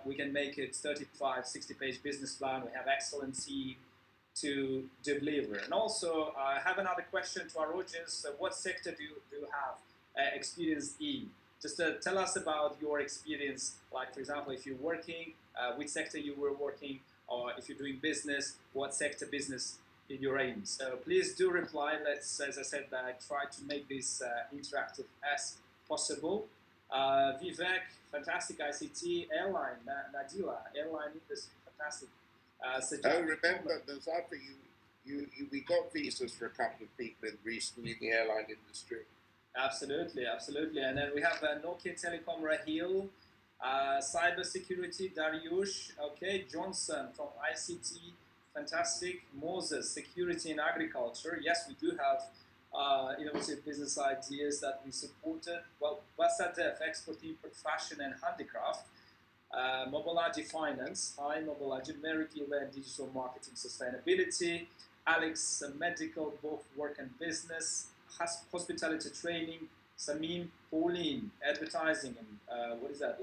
We can make it 35, 60-page business plan. We have excellent team to deliver. And also, I have another question to our audience. What sector do you have experience in? Just tell us about your experience. Like, for example, if you're working, which sector you were working, or if you're doing business, what sector business in your aim. So please do reply. Let's, as I said, try to make this interactive as possible. Vivek, fantastic ICT, airline, Nadila, airline industry, fantastic. Remember, Nazafa, we got visas for a couple of people recently in the airline industry. Absolutely, absolutely. And then we have Nokia Telecom, Rahil, cybersecurity, Dariush, okay, Johnson from ICT, fantastic. Moses, security and agriculture. Yes, we do have innovative business ideas that we supported. Well, Basadef, export, import, fashion and handicraft. Mobilaji Finance, hi, Mobilaji, Meriki, and digital marketing, sustainability. Alex, medical, both work and business. Hospitality training. Samim, Pauline, advertising, and what is that?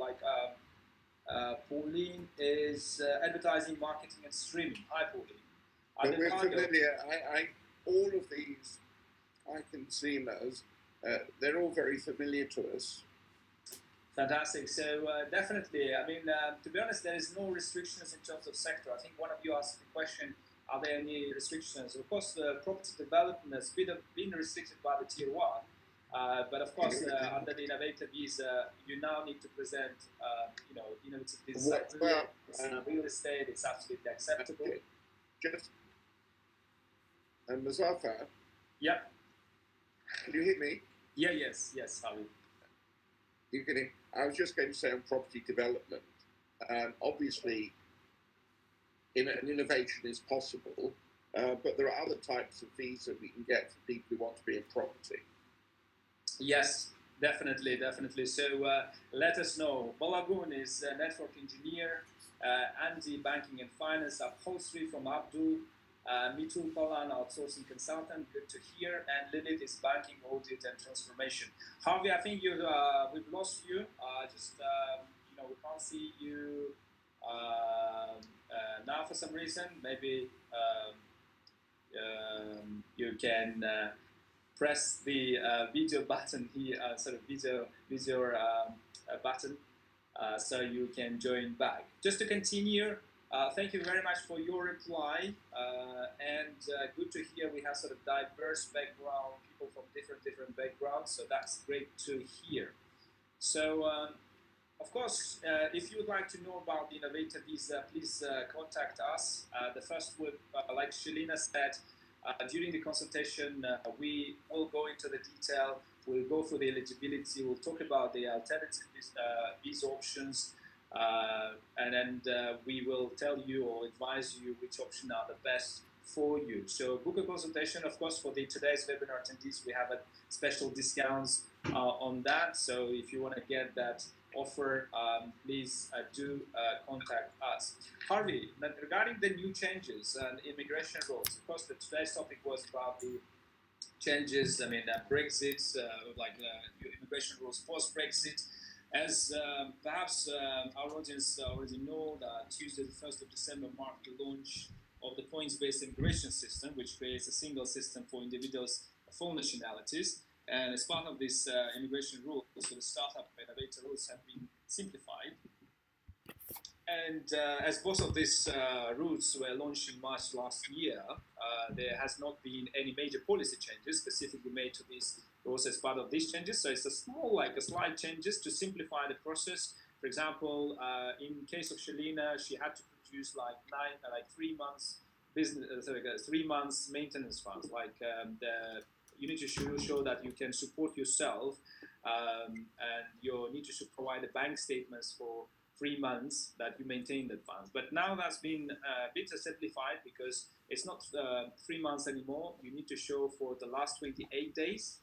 Pauline is advertising, marketing, and streaming. Hi, Pauline. But we're familiar. All of these, I can see those. They're all very familiar to us. Fantastic. So definitely, I mean, to be honest, there is no restrictions in terms of sector. I think one of you asked the question, are there any restrictions? Of course, the property development has been restricted by the Tier 1. But of course, under the Innovator Visa, you now need to present, innovative business. Real estate, it's absolutely acceptable. Okay. And Muzaffar? Yeah. Can you hear me? Yeah, yes, Harvey. You can hear. I was just going to say on property development, obviously, an innovation is possible, but there are other types of visa we can get for people who want to be in property. Yes, definitely. So let us know. Balagun is a network engineer, Andy, banking and finance, upholstery from Abdul, Mitul Palan, outsourcing consultant, good to hear, and Lilith is banking, audit and transformation. Harvey, I think we've lost you. We can't see you now for some reason. Maybe you can press the video button here, video button, so you can join back. Just to continue, thank you very much for your reply, and good to hear we have sort of diverse background, people from different backgrounds, so that's great to hear. So, of course, if you would like to know about the Innovator Visa, please contact us. The first would, like Shalina said, during the consultation, we will go into the detail, we'll go through the eligibility, we'll talk about the alternative visa options, and then we will tell you or advise you which option are the best for you. So book a consultation. Of course, for today's webinar attendees, we have a special discounts on that. So if you want to get that offer, please do contact us. Harvey, regarding the new changes and immigration rules, of course, today's topic was about the changes. I mean, Brexit, immigration rules post-Brexit. As perhaps our audience already know, that Tuesday, the 1st of December, marked the launch of the points-based immigration system, which creates a single system for individuals of all nationalities. And as part of this immigration rules, so the startup Innovator rules have been simplified. And as both of these rules were launched in March last year, there has not been any major policy changes specifically made to these rules as part of these changes. So it's a slight changes to simplify the process. For example, in case of Shalina, she had to produce 3 months business, 3 months maintenance funds. You need to show that you can support yourself, and you need to provide the bank statements for 3 months that you maintain the funds. But now that's been a bit simplified because it's not 3 months anymore. You need to show for the last 28 days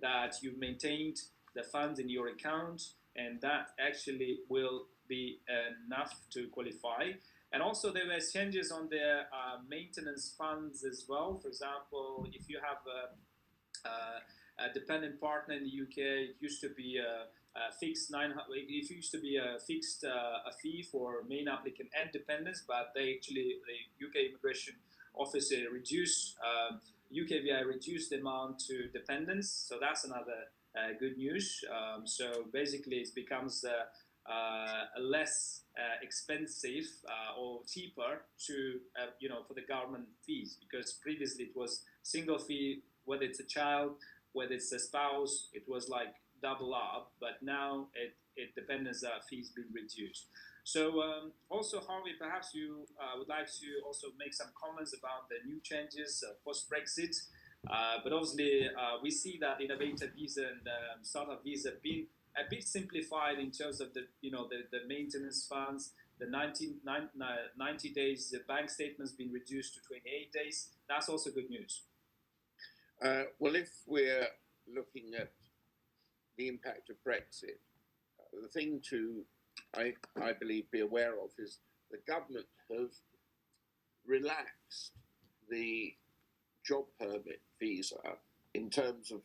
that you've maintained the funds in your account, and that actually will be enough to qualify. And also there were changes on the maintenance funds as well. For example, if you have a dependent partner in the UK, it used to be a fixed it used to be a fixed a fee for main applicant and dependents, but the UK Immigration Office reduced UKVI reduced the amount to dependents, so that's another good news. So basically, it becomes less expensive or cheaper to for the government fees, because previously it was single fee, whether it's a child, whether it's a spouse, it was like double up, but now it dependence fees been reduced. So also, Harvey, perhaps you would like to also make some comments about the new changes post-Brexit. But obviously, we see that Innovator visa and startup visa been a bit simplified in terms of the maintenance funds. The 90 days, the bank statements been reduced to 28 days. That's also good news. Well, if we're looking at the impact of Brexit, the thing to, I believe, be aware of is the government have relaxed the job permit visa in terms of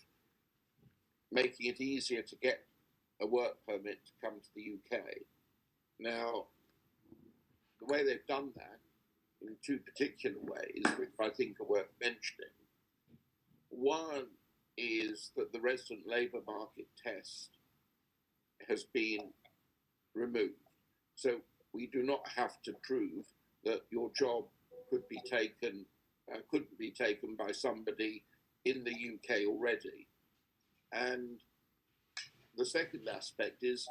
making it easier to get a work permit to come to the UK. Now, the way they've done that in two particular ways, which I think are worth mentioning. One is that the resident labour market test has been removed. So we do not have to prove that your job couldn't be taken by somebody in the UK already. And the second aspect is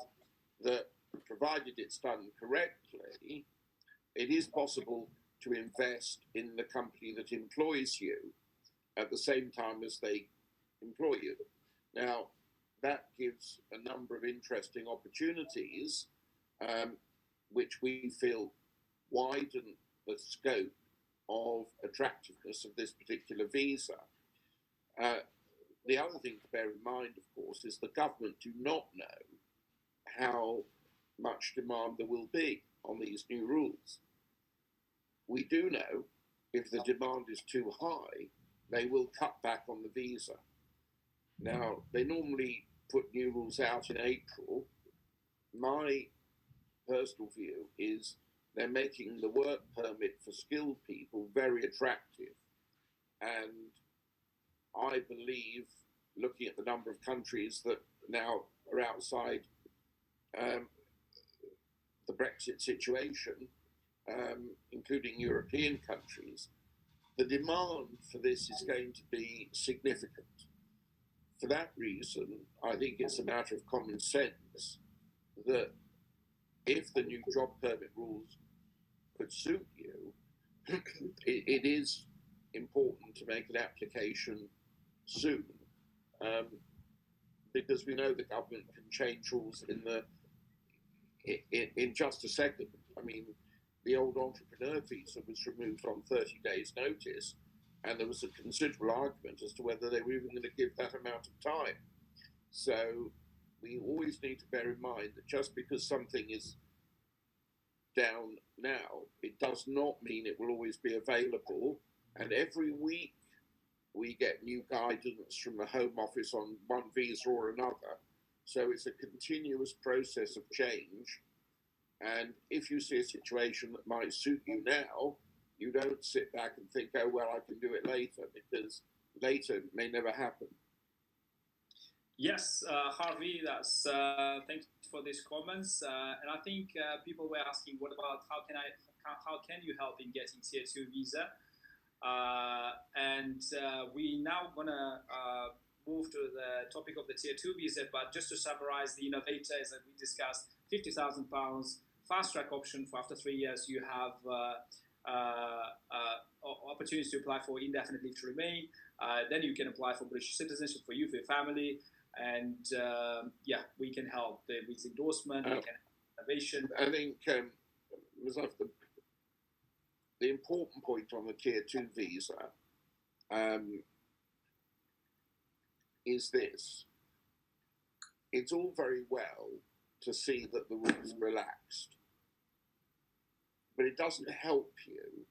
that, provided it's done correctly, it is possible to invest in the company that employs you at the same time as they employ you. Now, that gives a number of interesting opportunities, which we feel widen the scope of attractiveness of this particular visa. The other thing to bear in mind, of course, is the government do not know how much demand there will be on these new rules. We do know if the demand is too high, they will cut back on the visa. Now, they normally put new rules out in April. My personal view is they're making the work permit for skilled people very attractive. And I believe, looking at the number of countries that now are outside the Brexit situation, including European countries, the demand for this is going to be significant. For that reason, I think it's a matter of common sense that if the new job permit rules could suit you, it is important to make an application soon, because we know the government can change rules in just a second. I mean, the old entrepreneur visa was removed on 30 days' notice, and there was a considerable argument as to whether they were even going to give that amount of time. So we always need to bear in mind that just because something is down now, it does not mean it will always be available. And every week we get new guidance from the Home Office on one visa or another. So it's a continuous process of change. And if you see a situation that might suit you now, you don't sit back and think, oh, well, I can do it later, because later may never happen. Yes, Harvey, that's thank you for these comments. And I think people were asking, what about how can you help in getting tier 2 visa? And we now gonna move to the topic of the tier 2 visa. But just to summarize, the Innovator is that we discussed £50,000 fast track option for after 3 years. You have opportunities to apply for indefinite leave to remain. Then you can apply for British citizenship for you, for your family. And yeah, we can help with endorsement, we can help innovation. I think the important point on the tier 2 visa is this. It's all very well to see that the rules are relaxed, but it doesn't help you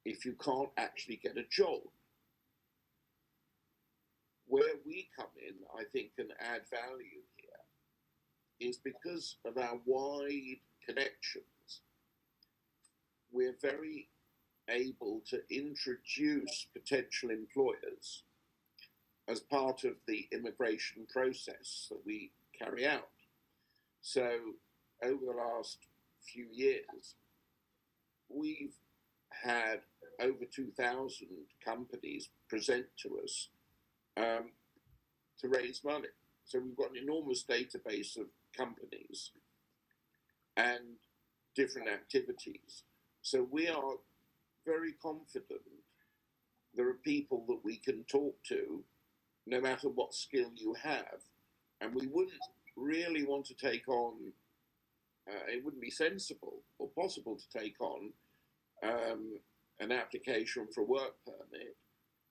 if you can't actually get a job. Where we come in, I think, and add value here is because of our wide connections, we're very able to introduce potential employers as part of the immigration process that we carry out. So over the last few years, we've had over 2,000 companies present to us to raise money. So we've got an enormous database of companies and different activities. So we are very confident there are people that we can talk to no matter what skill you have. And we wouldn't really want to take on, it wouldn't be sensible or possible to take on an application for a work permit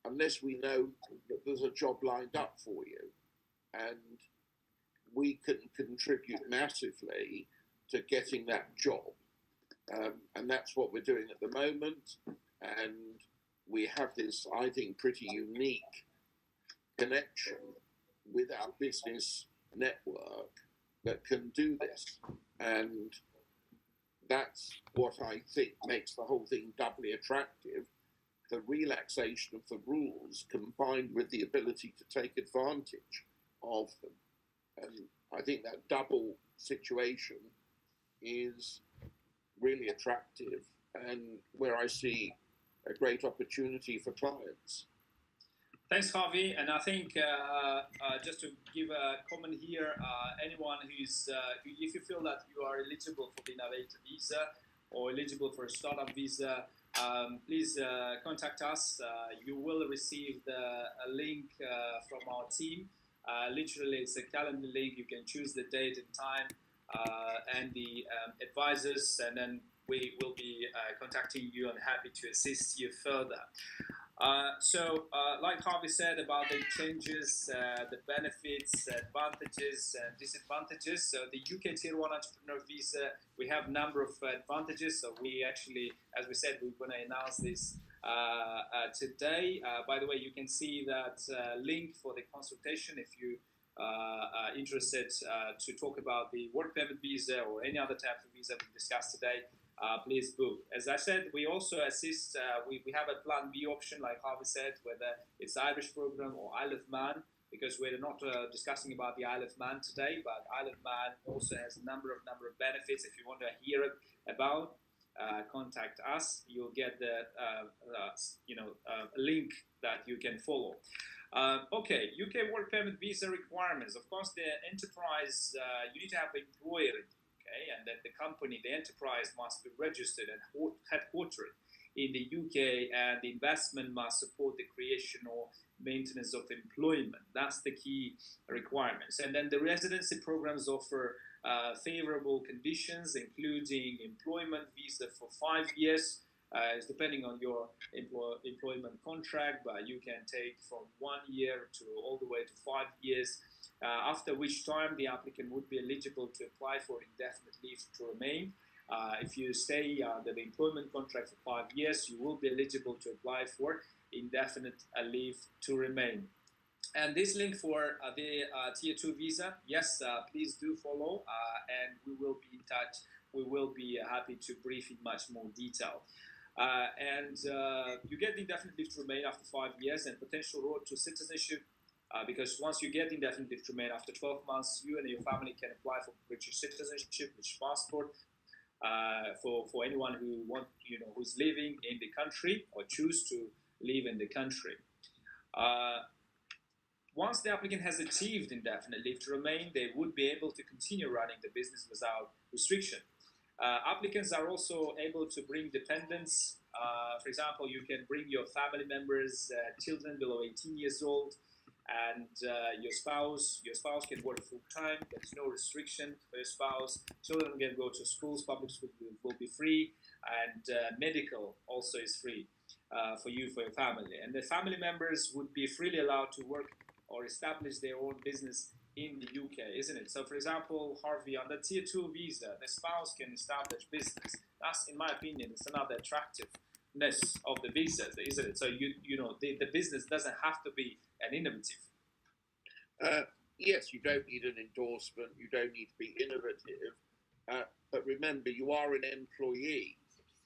unless we know that there's a job lined up for you. And we can contribute massively to getting that job. And that's what we're doing at the moment. And we have this, I think, pretty unique connection with our business network that can do this. And that's what I think makes the whole thing doubly attractive. The relaxation of the rules combined with the ability to take advantage of them. And I think that double situation is really attractive and where I see a great opportunity for clients. Thanks, Harvey. And I think just to give a comment here, anyone who's, if you feel that you are eligible for the Innovator visa or eligible for a startup visa, please contact us. You will receive a link from our team. Literally, it's a calendar link. You can choose the date and time and the advisors, and then we will be contacting you and happy to assist you further. So, like Harvey said about the changes, the benefits, advantages, and disadvantages. So, the UK Tier 1 Entrepreneur Visa, we have a number of advantages. So, we actually, as we said, we're going to announce this today. By the way, you can see that link for the consultation if you are interested to talk about the work permit visa or any other type of visa we discussed today. Please book. As I said, we also assist, we have a plan B option, like Harvey said, whether it's Irish program or Isle of Man, because we're not discussing about the Isle of Man today, but Isle of Man also has a number of benefits. If you want to hear about, contact us. You'll get the link that you can follow. Okay, UK work permit visa requirements. Of course, the enterprise, you need to have an employer. Okay, and then the company, the enterprise must be registered and headquartered in the UK, and the investment must support the creation or maintenance of employment. That's the key requirements. And then the residency programs offer favorable conditions, including employment visa for 5 years. It's depending on your employment contract, but you can take from 1 year to all the way to 5 years. After which time the applicant would be eligible to apply for indefinite leave to remain. If you stay under the employment contract for 5 years, you will be eligible to apply for indefinite leave to remain. And this link for the Tier 2 visa, yes, please do follow, and we will be in touch. We will be happy to brief in much more detail. You get indefinite leave to remain after 5 years and potential road to citizenship, because once you get indefinite leave to remain after 12 months, you and your family can apply for British citizenship, British passport, for anyone who's living in the country or choose to live in the country. Once the applicant has achieved indefinite leave to remain, they would be able to continue running the business without restriction. Applicants are also able to bring dependents. For example, you can bring your family members, children below 18 years old, and your spouse can work full-time. There's no restriction for your spouse. Children can go to schools, public schools will be free, and medical also is free for you, for your family. And the family members would be freely allowed to work or establish their own business in the UK, isn't it? So, for example, Harvey, on the Tier 2 visa, the spouse can establish business. That's, in my opinion, it's another attractiveness of the visa, isn't it? So, the business doesn't have to be an innovative. Yes, you don't need an endorsement. You don't need to be innovative. But remember, you are an employee.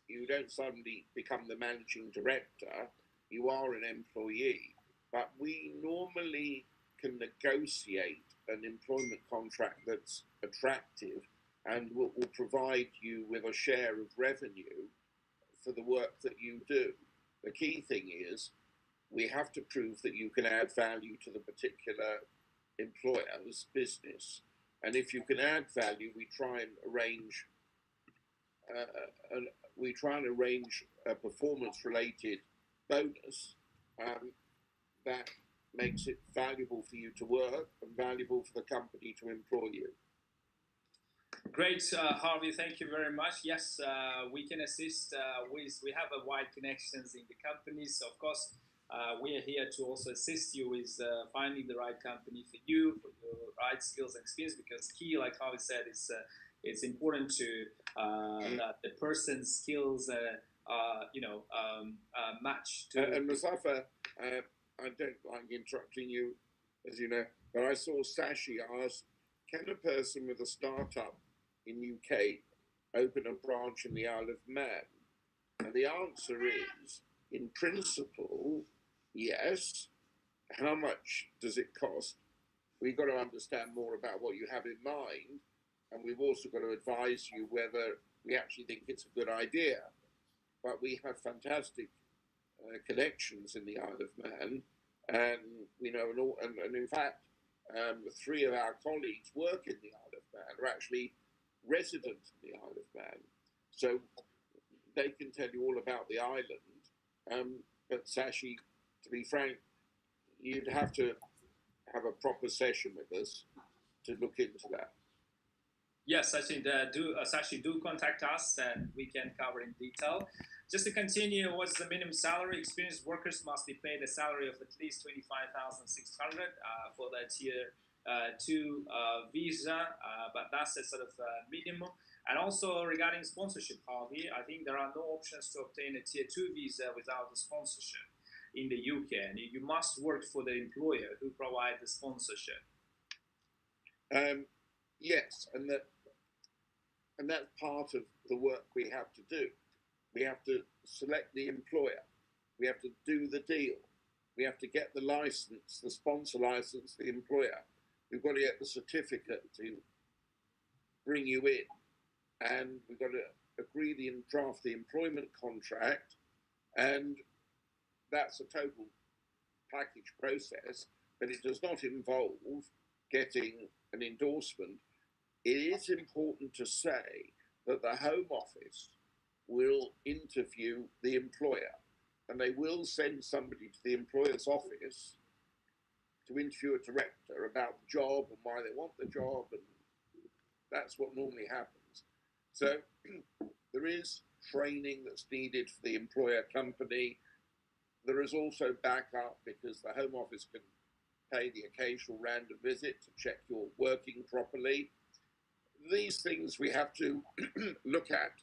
You don't suddenly become the managing director. You are an employee. But we normally can negotiate an employment contract that's attractive and will provide you with a share of revenue for the work that you do. The key thing is we have to prove that you can add value to the particular employer's business. And if you can add value, we try and arrange a performance-related bonus that makes it valuable for you to work and valuable for the company to employ you. Great, Harvey, thank you very much. Yes, we can assist we have a wide connections in the companies. So of course, we are here to also assist you with finding the right company for you, for your right skills and experience, because key, like Harvey said, it's important to that the person's skills match to... And Mustafa, I don't like interrupting you, as you know, but I saw Sashi ask, can a person with a startup in UK open a branch in the Isle of Man? And the answer is, in principle, yes. How much does it cost? We've got to understand more about what you have in mind, and we've also got to advise you whether we actually think it's a good idea. But we have fantastic connections in the Isle of Man, and we know, and in fact, 3 of our colleagues work in the Isle of Man, are actually residents in the Isle of Man, so they can tell you all about the island. But Sashi, to be frank, you'd have to have a proper session with us to look into that. Yes, Sashi, do contact us and we can cover in detail. Just to continue, what's the minimum salary? Experienced workers must be paid a salary of at least 25,600 for the Tier 2 visa, but that's a sort of minimum. And also regarding sponsorship, Harvey, I think there are no options to obtain a Tier 2 visa without a sponsorship in the UK, and you must work for the employer who provides the sponsorship. Yes, and that's part of the work we have to do. We have to select the employer. We have to do the deal. We have to get the license, the sponsor license, the employer. We've got to get the certificate to bring you in. And we've got to agree and draft the employment contract. And that's a total package process, but it does not involve getting an endorsement. It is important to say that the Home Office will interview the employer, and they will send somebody to the employer's office to interview a director about the job and why they want the job, and that's what normally happens. So there is training that's needed for the employer company. There is also backup because the Home Office can pay the occasional random visit to check you're working properly. These things we have to look at,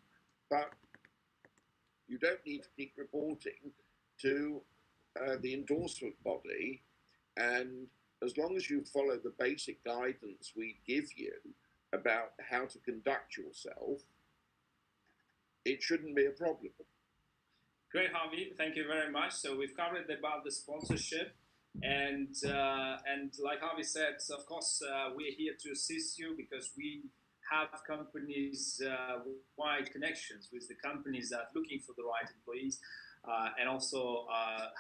but you don't need to keep reporting to the endorsement body, and as long as you follow the basic guidance we give you about how to conduct yourself, it shouldn't be a problem. Great, Harvey. Thank you very much. So we've covered about the sponsorship, and like Harvey said, of course, we're here to assist you because we have companies wide connections with the companies that are looking for the right employees, and also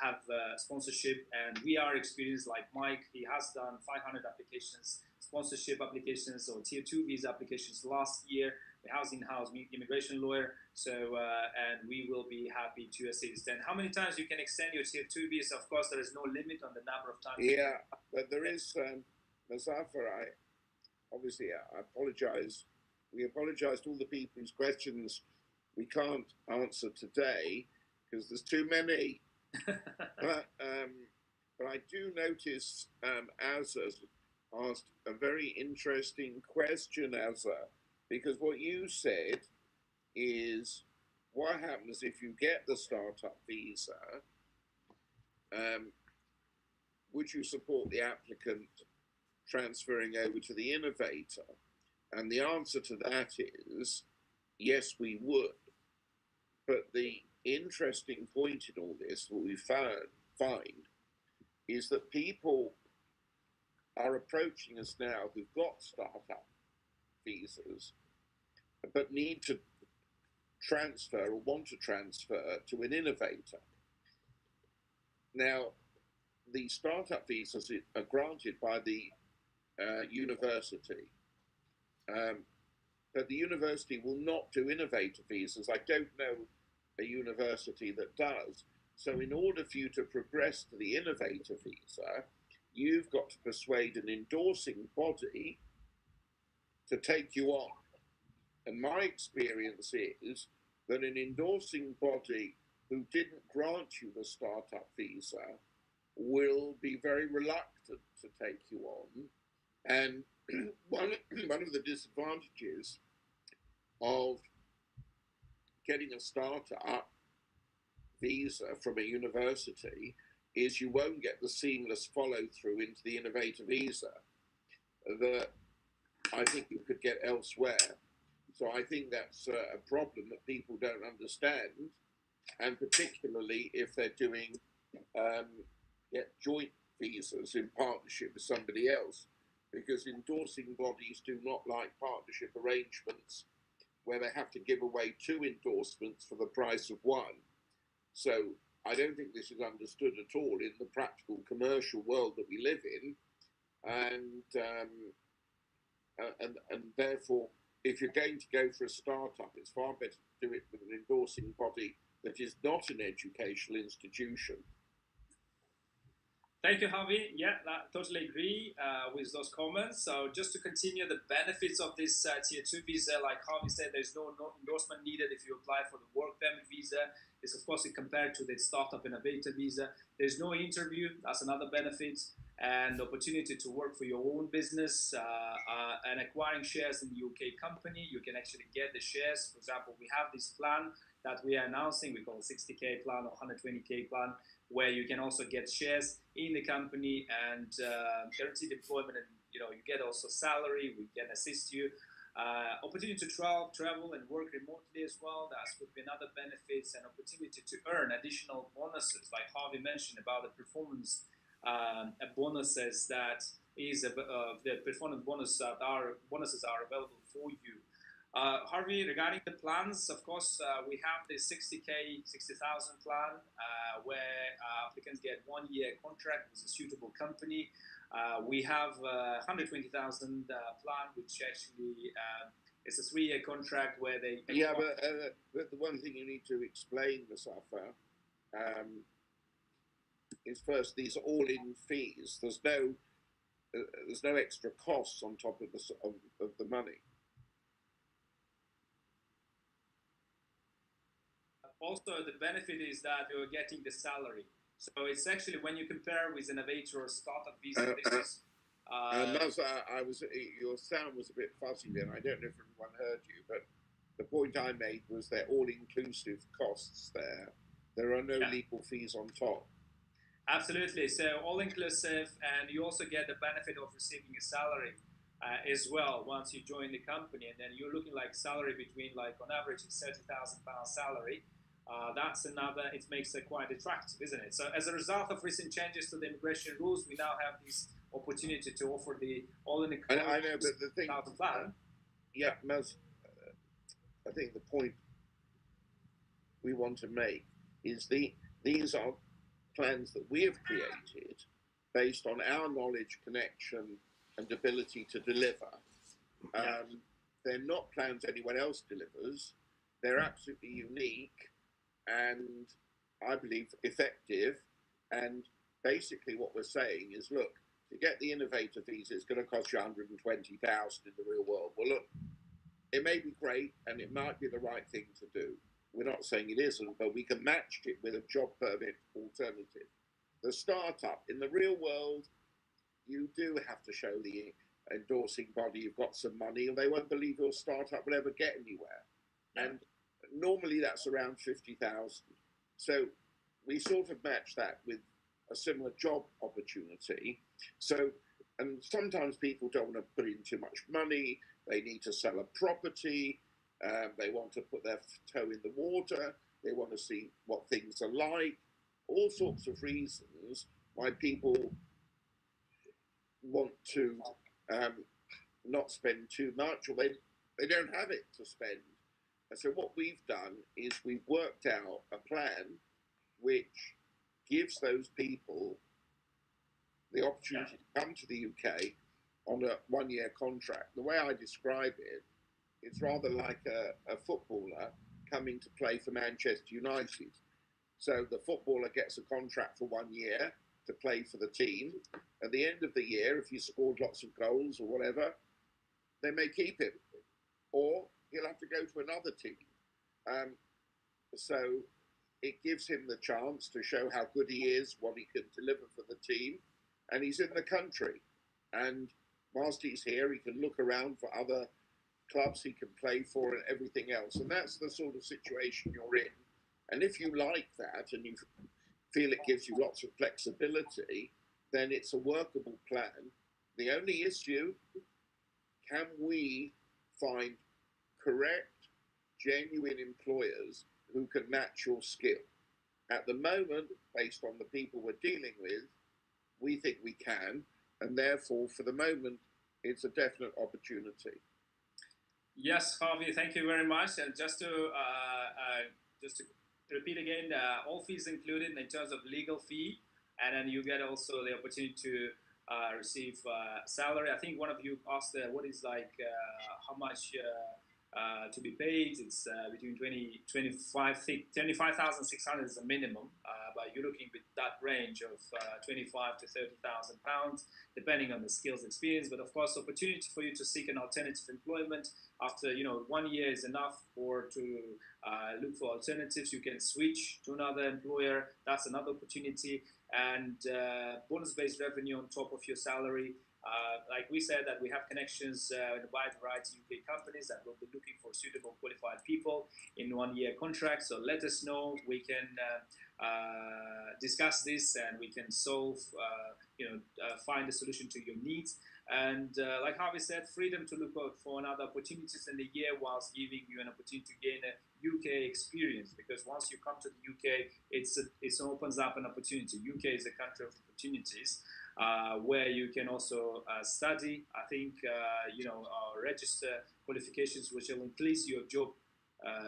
have sponsorship. And we are experienced, like Mike, he has done 500 applications, sponsorship applications or tier 2 visa applications last year. We have in-house immigration lawyer, so and we will be happy to assist. And how many times you can extend your tier 2 visa? Of course, there is no limit on the number of times. Yeah, but there is, Muzaffar, I apologize. We apologize to all the people whose questions we can't answer today because there's too many. But I do notice Azza asked a very interesting question, Azza, because what you said is what happens if you get the startup visa? Would you support the applicant transferring over to the innovator? And the answer to that is yes, we would. But the interesting point in all this, what we find is that people are approaching us now who've got startup visas, but need to transfer or want to transfer to an innovator. Now, the startup visas are granted by the university, but the university will not do innovator visas. I don't know a university that does. So in order for you to progress to the innovator visa, you've got to persuade an endorsing body to take you on. And my experience is that an endorsing body who didn't grant you the startup visa will be very reluctant to take you on. And one of the disadvantages of getting a startup visa from a university is you won't get the seamless follow through into the innovator visa that I think you could get elsewhere. So I think that's a problem that people don't understand, and particularly if they're doing joint visas in partnership with somebody else, because endorsing bodies do not like partnership arrangements where they have to give away 2 endorsements for the price of 1. So I don't think this is understood at all in the practical commercial world that we live in, and therefore, if you're going to go for a startup, it's far better to do it with an endorsing body that is not an educational institution. Thank you, Harvey. Yeah, I totally agree with those comments. So just to continue the benefits of this tier 2 visa, like Harvey said, there's no endorsement needed if you apply for the work permit visa. It's of course compared to the startup innovator visa. There's no interview. That's another benefit. And the opportunity to work for your own business and acquiring shares in the UK company. You can actually get the shares. For example, we have this plan that we are announcing. We call it 60K plan or 120K plan, where you can also get shares in the company and guaranteed employment, and you get also salary. We can assist you. Opportunity to travel and work remotely as well. That would be another benefits, and opportunity to earn additional bonuses, like Harvey mentioned about the performance bonuses. That is the performance bonuses are available for you. Harvey, regarding the plans, of course, we have the 60,000 plan where applicants get 1-year contract with a suitable company. We have 120,000 plan, which actually is a 3-year contract where they... Yeah, but the one thing you need to explain, Muzaffar, is first, these are all-in fees. There's no extra costs on top of the money. Also, the benefit is that you're getting the salary. So it's actually, when you compare with Innovator or startup visa, this is... your sound was a bit fuzzy then. I don't know if everyone heard you, but the point I made was they're all-inclusive costs there. There are no legal fees on top. Absolutely. So all inclusive, and you also get the benefit of receiving a salary as well once you join the company, and then you're looking like salary between like on average it's £30,000 salary. That's another. It makes it quite attractive, isn't it? So as a result of recent changes to the immigration rules, we now have this opportunity to offer the all-inclusive. I know, but the thing, plan. Yeah, Maz, I think the point we want to make is these are plans that we have created based on our knowledge, connection, and ability to deliver. They're not plans anyone else delivers. They're absolutely unique and, I believe, effective. And basically what we're saying is, look, to get the Innovator visa, it's going to cost you 120,000 in the real world. Well, look, it may be great and it might be the right thing to do. We're not saying it isn't, but we can match it with a job permit alternative. The startup, in the real world, you do have to show the endorsing body you've got some money, or they won't believe your startup will ever get anywhere. And normally that's around 50,000. So we sort of match that with a similar job opportunity. So, and sometimes people don't want to put in too much money. They need to sell a property. They want to put their toe in the water. They want to see what things are like. All sorts of reasons why people want to not spend too much, or they don't have it to spend. And so what we've done is we've worked out a plan which gives those people the opportunity to come to the UK on a one-year contract. The way I describe it, it's rather like a footballer coming to play for Manchester United. So the footballer gets a contract for 1 year to play for the team. At the end of the year, if he scored lots of goals or whatever, they may keep him. Or he'll have to go to another team. So it gives him the chance to show how good he is, what he can deliver for the team. And he's in the country. And whilst he's here, he can look around for other clubs he can play for and everything else. And that's the sort of situation you're in. And if you like that and you feel it gives you lots of flexibility, then it's a workable plan. The only issue, can we find correct, genuine employers who can match your skill? At the moment, based on the people we're dealing with, we think we can, and therefore, for the moment, it's a definite opportunity. Yes, Harvey, thank you very much. And just to repeat again, all fees included in terms of legal fee, and then you get also the opportunity to receive salary. I think one of you asked what is like how much to be paid. It's between 25,600 is a minimum, but you're looking with that range of 25 to 30,000 pounds, depending on the skills experience. But of course, opportunity for you to seek an alternative employment after 1 year is enough, or to look for alternatives. You can switch to another employer. That's another opportunity, and bonus-based revenue on top of your salary. Like we said, that we have connections in a wide variety of UK companies that will be looking for suitable qualified people in 1 year contracts. So let us know. We can discuss this, and we can solve, find a solution to your needs. And like Harvey said, freedom to look out for another opportunities in the year, whilst giving you an opportunity to gain a UK experience. Because once you come to the UK, it opens up an opportunity. UK is a country of opportunities. Where you can also study, I think, register qualifications which will increase your job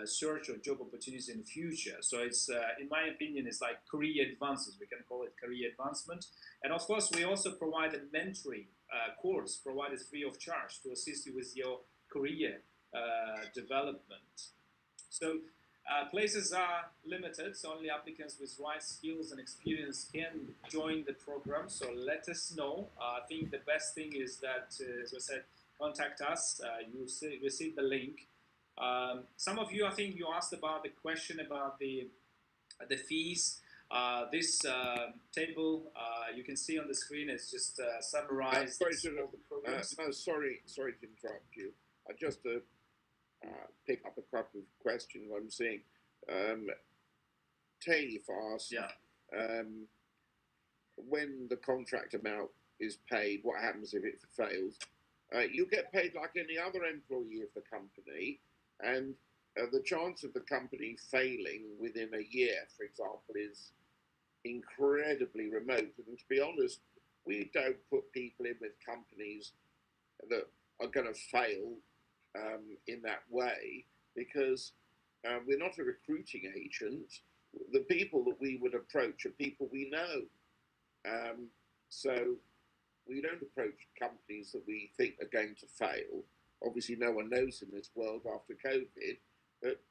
search or job opportunities in the future. So it's, in my opinion, it's like career advances. We can call it career advancement. And of course, we also provide a mentoring course provided free of charge to assist you with your career development. So places are limited, so only applicants with right skills and experience can join the program. So let us know. I think the best thing is that, as I said, contact us. You receive the link. Some of you, I think, you asked about the question about the fees. This table you can see on the screen is just summarized. Sorry to interrupt you. Just to pick up a couple of questions I'm seeing. Taif asked, when the contract amount is paid, what happens if it fails? You get paid like any other employee of the company, and the chance of the company failing within a year, for example, is incredibly remote. And to be honest, we don't put people in with companies that are going to fail in that way, because we're not a recruiting agent. The people that we would approach are people we know. So we don't approach companies that we think are going to fail. Obviously, no one knows in this world after COVID, but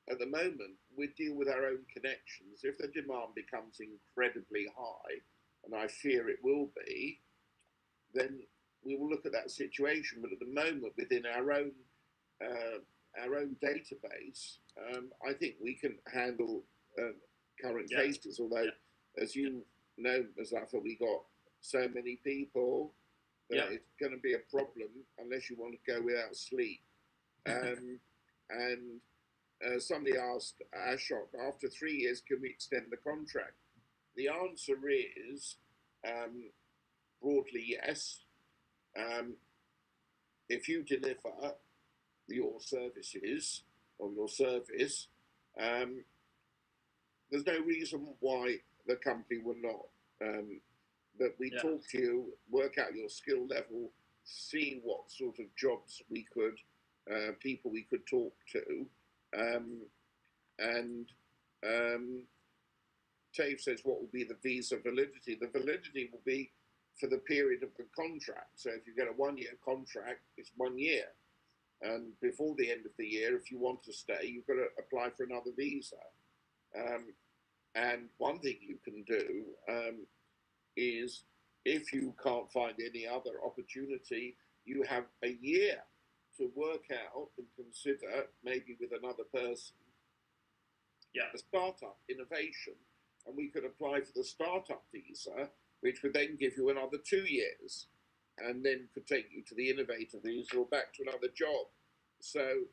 at the moment, we deal with our own connections. If the demand becomes incredibly high, and I fear it will be, then we will look at that situation. But at the moment, within our own database, I think we can handle current cases. Although, as you know, Muzaffar, we got so many people that it's going to be a problem unless you want to go without sleep. And somebody asked Ashok, after 3 years, can we extend the contract? The answer is broadly yes. If you deliver your services or your service, there's no reason why the company will not. But we talk to you, work out your skill level, see what sort of jobs we could, people we could talk to. Tave says, what will be the visa validity? The validity will be for the period of the contract. So if you get a 1-year contract, it's 1 year. And before the end of the year, if you want to stay, you've got to apply for another visa. And one thing you can do is, if you can't find any other opportunity, you have a year to work out and consider, maybe with another person, a startup innovation. And we could apply for the startup visa, which would then give you another 2 years, and then could take you to the innovator visa or back to another job. So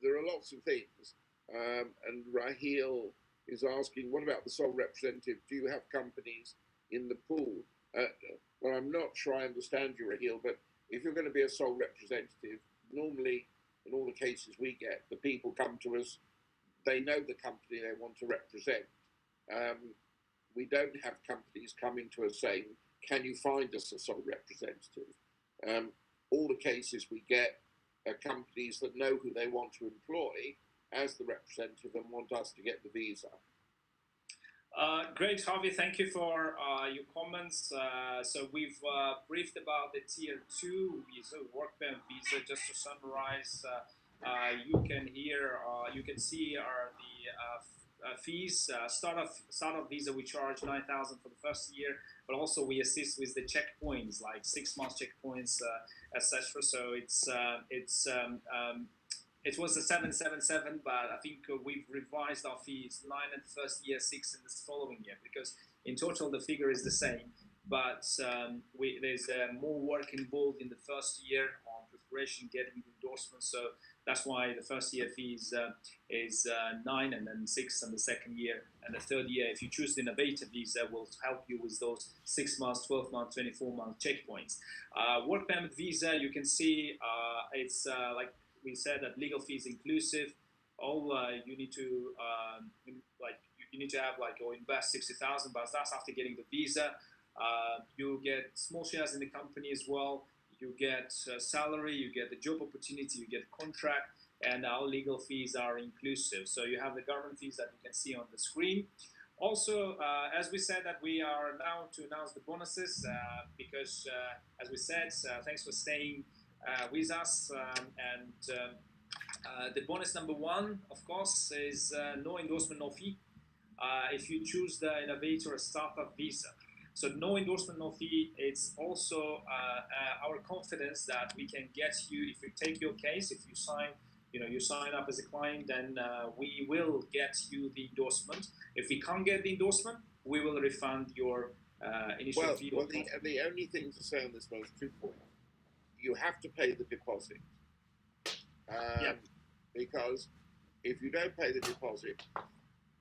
there are lots of things. And Raheel is asking, what about the sole representative? Do you have companies in the pool? Well, I'm not sure I understand you, Raheel, but if you're going to be a sole representative, normally, in all the cases we get, the people come to us, they know the company they want to represent. We don't have companies coming to us saying, can you find us a sole representative? All the cases we get are companies that know who they want to employ as the representative and want us to get the visa. Great, Harvey, thank you for your comments. So we've briefed about the Tier 2 visa, work permit visa. Just to summarize, you can see the fees. Startup visa, we charge 9,000 for the first year, but also we assist with the checkpoints, like 6 months checkpoints, etc. So it was a 777, but I think we've revised our fees 9 in the first year, 6 in the following year, because in total the figure is the same, but there's more work involved in the first year on preparation, getting endorsements. So that's why the first year fee is 9, and then 6 in the second year, and the third year, if you choose the Innovator visa, will help you with those 6 months, 12 months, 24-month checkpoints. Work permit visa, you can see it's like we said, that legal fees inclusive. All you need to you need to have or invest 60,000, but that's after getting the visa. You get small shares in the company as well. You get salary, you get the job opportunity, you get contract, and our legal fees are inclusive. So you have the government fees that you can see on the screen. Also, as we said, that we are now to announce the bonuses because, as we said, thanks for staying with us. The bonus number 1, of course, is no endorsement, no fee. If you choose the Innovator startup visa. So no endorsement, no fee. It's also our confidence that we can get you, if we take your case, if you sign up as a client, then we will get you the endorsement. If we can't get the endorsement, we will refund your initial fee. Well, the only thing to say on this one is 2 points. You have to pay the deposit. Because if you don't pay the deposit,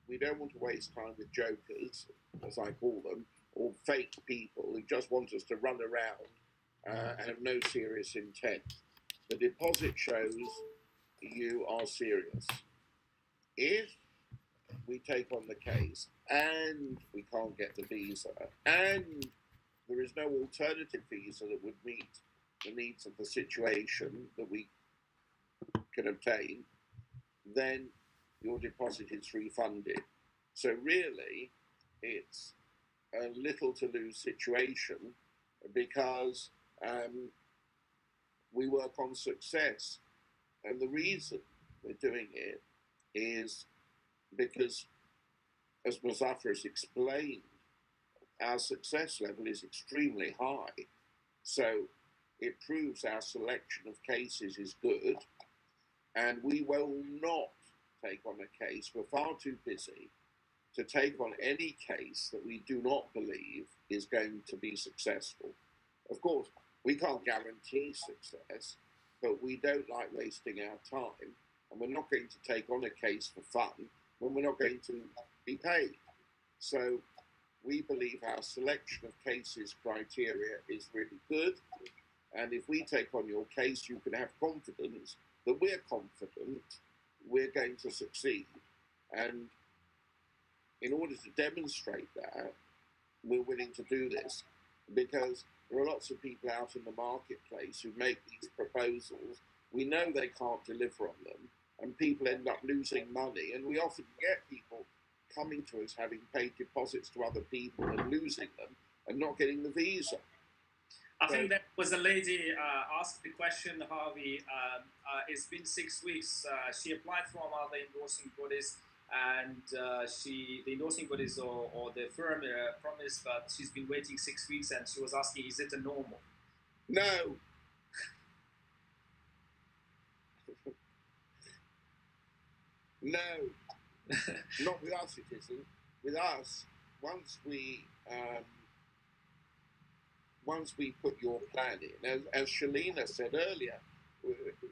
we don't want to waste time with jokers, as I call them, or fake people who just want us to run around and have no serious intent. The deposit shows you are serious. If we take on the case and we can't get the visa and there is no alternative visa that would meet the needs of the situation that we can obtain, then your deposit is refunded. So really, it's a little to lose situation because we work on success. And the reason we're doing it is because, as Muzaffar has explained, our success level is extremely high. So it proves our selection of cases is good, and we will not take on a case. We're far too busy to take on any case that we do not believe is going to be successful. Of course, we can't guarantee success, but we don't like wasting our time, and we're not going to take on a case for fun when we're not going to be paid. So we believe our selection of cases criteria is really good, and if we take on your case, you can have confidence that we're confident we're going to succeed. And in order to demonstrate that, we're willing to do this, because there are lots of people out in the marketplace who make these proposals. We know they can't deliver on them, and people end up losing money. And we often get people coming to us having paid deposits to other people and losing them and not getting the visa. I think that was a lady asked the question, Harvey. It's been 6 weeks. She applied for other endorsing bodies, and the endorsing bodies or the firm promised, but she's been waiting 6 weeks, and she was asking, is it a normal? No. No. Not with us, it isn't. With us, once we put your plan in, as Shalina said earlier,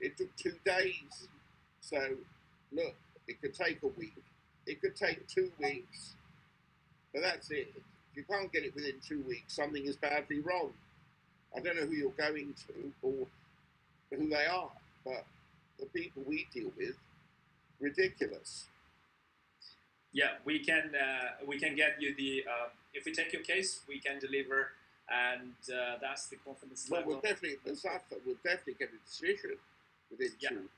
it took 2 days. So, look, it could take a week. It could take 2 weeks. But that's it. If you can't get it within 2 weeks, something is badly wrong. I don't know who you're going to or who they are, but the people we deal with, ridiculous. Yeah, we can get you the, if we take your case, we can deliver, and that's the confidence level. Well, we'll definitely get a decision within 2.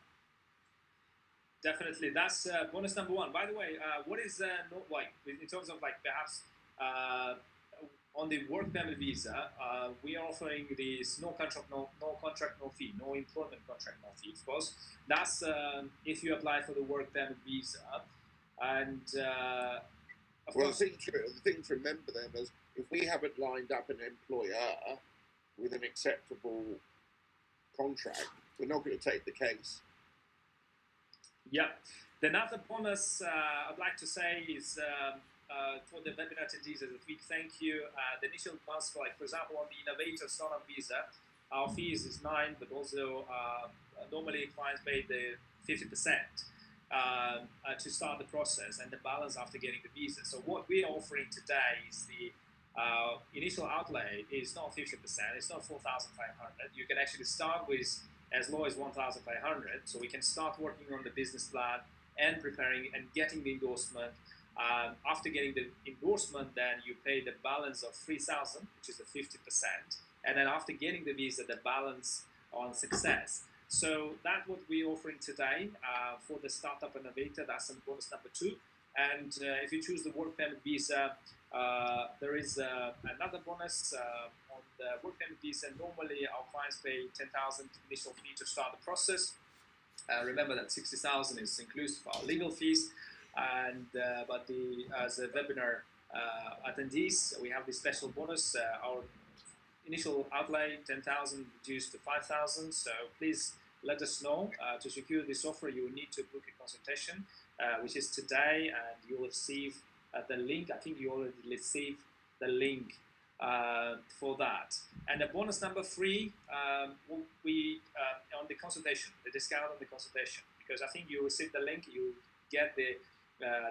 Definitely, that's bonus number 1. By the way, what is like in terms of like perhaps on the work permit visa, we are offering this no contract, no fee, no employment contract, no fee. Of course, that's if you apply for the work permit visa, and of course, the thing to remember then is if we haven't lined up an employer with an acceptable contract, we're not going to take the case. Yeah. Another bonus I'd like to say is for the webinar attendees as a big thank you. The initial cost, like for example, on the Innovator startup visa, our fees is 9, but also normally clients pay the 50% to start the process, and the balance after getting the visa. So what we're offering today is the initial outlay is not 50%, it's not 4,500. You can actually start with as low as 1,500, so we can start working on the business plan and preparing and getting the endorsement. After getting the endorsement, then you pay the balance of 3,000, which is the 50%, and then after getting the visa, the balance on success. So that's what we're offering today for the startup innovator. That's bonus number 2. And if you choose the work permit visa, there is another bonus on the work permit visa. Normally, our clients pay 10,000 initial fee to start the process. Remember that 60,000 is inclusive of our legal fees. And but as a webinar attendees, we have this special bonus. Our initial outlay 10,000 reduced to 5,000. So please let us know. To secure this offer, you will need to book a consultation, which is today, and you will receive the link. I think you already received the link for that. And the bonus number 3, we on the consultation, the discount on the consultation, because I think you receive the link, you get the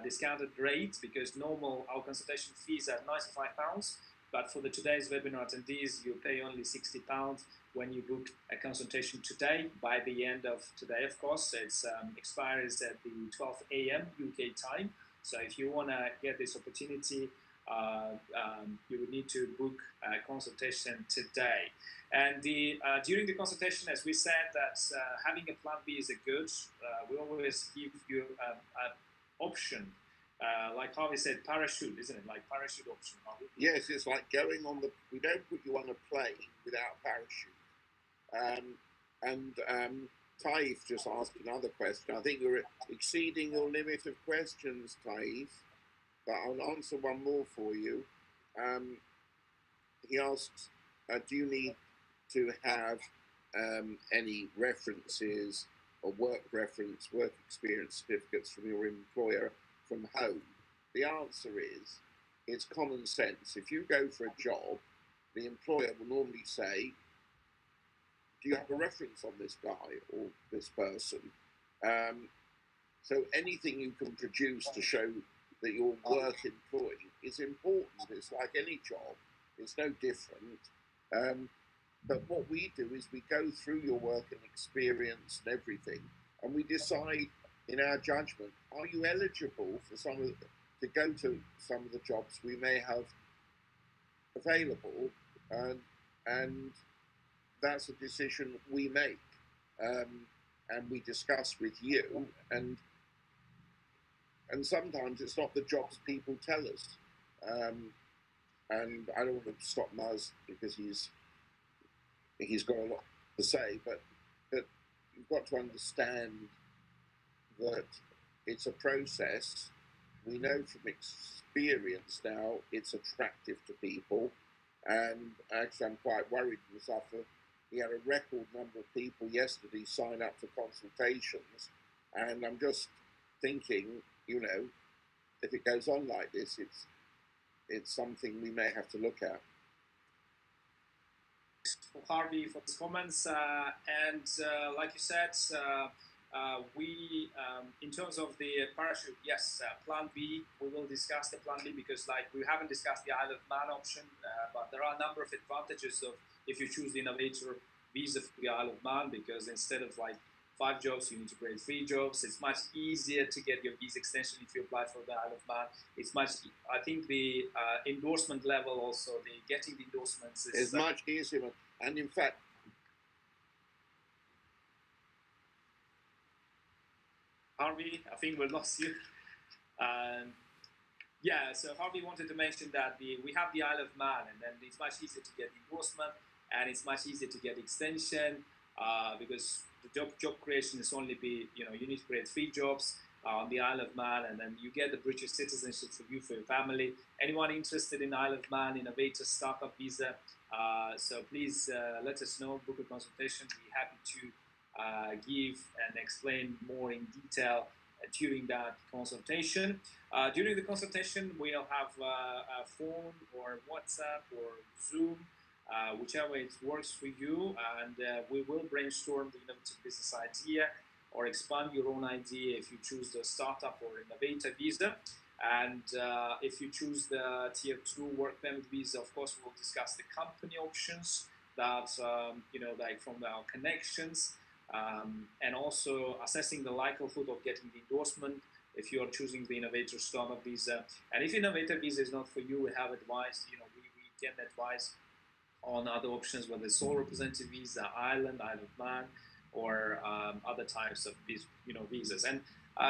discounted rate, because normal our consultation fees are £95, but for the today's webinar attendees, you pay only £60 when you book a consultation today. By the end of today, of course, it's expires at the 12 a.m. UK time. So if you want to get this opportunity, you would need to book a consultation today. And during the consultation, as we said, that having a plan B is a good. We always give you an option, like Harvey said, parachute, isn't it? Like parachute option, Harvey? Yes, it's like going on the. We don't put you on a plane without parachute. Taif just asked another question. I think you're exceeding your limit of questions, Taif, but I'll answer one more for you. He asks, do you need to have any references or work experience certificates from your employer from home? The answer is, it's common sense. If you go for a job, the employer will normally say, do you have a reference on this guy or this person? So anything you can produce to show that you're worth employing is important. It's like any job. It's no different. But what we do is we go through your work and experience and everything, and we decide in our judgment, are you eligible for to go to some of the jobs we may have available, and that's a decision we make, and we discuss with you, and sometimes it's not the jobs people tell us, and I don't want to stop Maz because he's got a lot to say, but you've got to understand that it's a process. We know from experience now it's attractive to people, and actually I'm quite worried myself. He had a record number of people yesterday sign up for consultations, and I'm just thinking, you know, if it goes on like this, it's something we may have to look at. For Harvey for his comments, and like you said, we in terms of the parachute, yes, plan B, we will discuss the plan B, because like we haven't discussed the Isle of Man option, but there are a number of advantages of if you choose the Innovator visa for the Isle of Man, because instead of like 5 jobs, you need to create 3 jobs. It's much easier to get your visa extension if you apply for the Isle of Man. It's much, I think the endorsement level also, getting the endorsements is much easier. And in fact, Harvey, I think we lost you. Yeah, so Harvey wanted to mention that we have the Isle of Man, and then it's much easier to get endorsement, and it's much easier to get extension, because the job creation is only you need to create 3 jobs on the Isle of Man, and then you get the British citizenship for you, for your family. Anyone interested in Isle of Man Innovator startup visa, so please let us know, book a consultation. We'll be happy to give and explain more in detail during that consultation. During the consultation, we'll have a phone or WhatsApp or Zoom, whichever it works for you, and we will brainstorm the innovative business idea or expand your own idea if you choose the startup or Innovator visa. And if you choose the Tier 2 work permit visa, of course, we'll discuss the company options that, like from our connections, and also assessing the likelihood of getting the endorsement if you are choosing the Innovator startup visa. And if Innovator visa is not for you, we have advice, we can advise on other options, whether it's sole representative visa, Island, Isle of Man, or other types of visas. And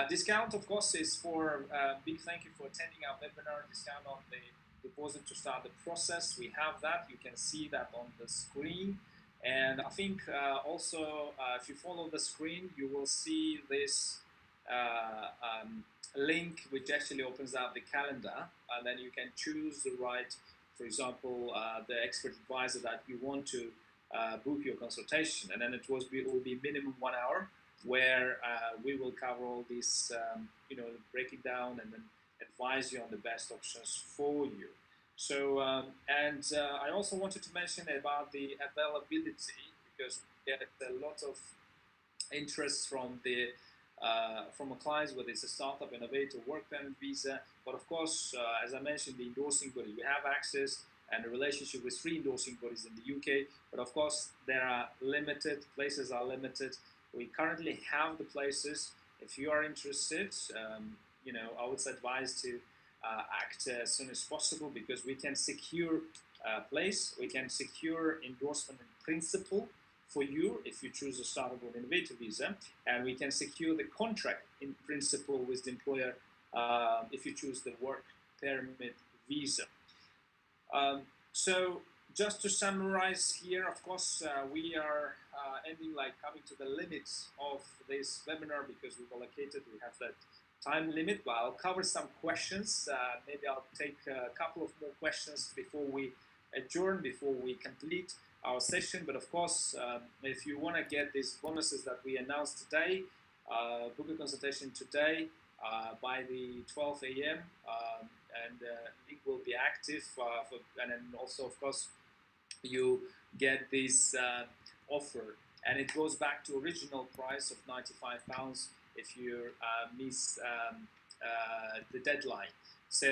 discount, of course, is for big thank you for attending our webinar. Discount on the deposit to start the process. We have that. You can see that on the screen. And I think also, if you follow the screen, you will see this link, which actually opens up the calendar, and then you can choose the right, for example, the expert advisor that you want to book your consultation, and then it will be minimum 1 hour, where we will cover all this, break it down and then advise you on the best options for you. So, I also wanted to mention about the availability, because we get a lot of interest from the from a client, whether it's a startup, innovator, work permit, visa. But of course, as I mentioned, the endorsing body, we have access and a relationship with 3 endorsing bodies in the UK. But of course, there are limited, places are limited. We currently have the places. If you are interested, you know, I would advise to act as soon as possible, because we can secure a place, we can secure endorsement in principle for you if you choose a startup or innovator visa, and we can secure the contract in principle with the employer if you choose the work permit visa. So just to summarize here, of course, we are coming to the limits of this webinar, because we've allocated, we have that time limit. But I'll cover some questions. Maybe I'll take a couple of more questions before we adjourn, before we complete our session. But of course, if you want to get these bonuses that we announced today, book a consultation today by the 12 a.m. And link will be active, and then also, of course, you get this offer, and it goes back to original price of £95 if you miss the deadline. So,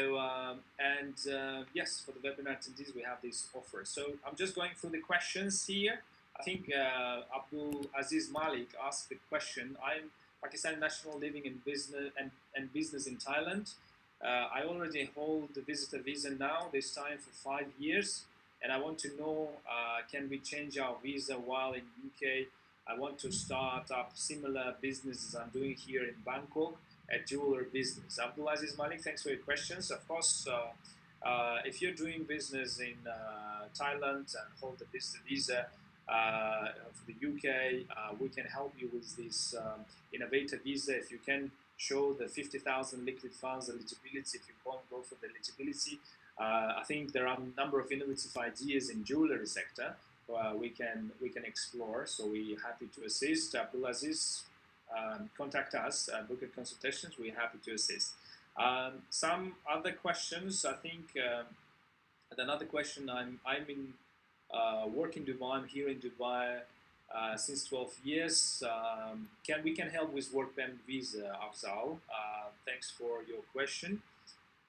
yes, for the webinar attendees, we have this offer. So I'm just going through the questions here. I think Abdul Aziz Malik asked the question: I'm Pakistani national living in business in Thailand. I already hold the visitor visa now, this time for 5 years, and I want to know, can we change our visa while in UK? I want to start up similar business as I'm doing here in Bangkok, a jeweler business. Abdul Aziz Malik, thanks for your questions. Of course, if you're doing business in Thailand and hold the visitor visa for the UK, we can help you with this Innovator visa. If you can show the 50,000 liquid funds eligibility, if you can't go for the eligibility, I think there are a number of innovative ideas in jewelry sector we can explore. So we're happy to assist. Abdul Aziz, contact us, book a consultations. We're happy to assist. Some other questions. I think another question. I'm in work in Dubai. I'm here in Dubai since 12 years. We can help with work permit visa, Afzal. Thanks for your question.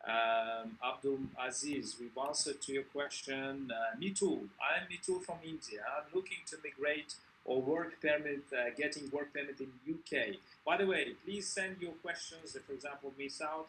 Abdul Aziz, we've answered to your question. Mitul, I'm Mitul from India. I'm looking to migrate or work permit, getting work permit in UK. By the way, please send your questions. If, for example, miss out,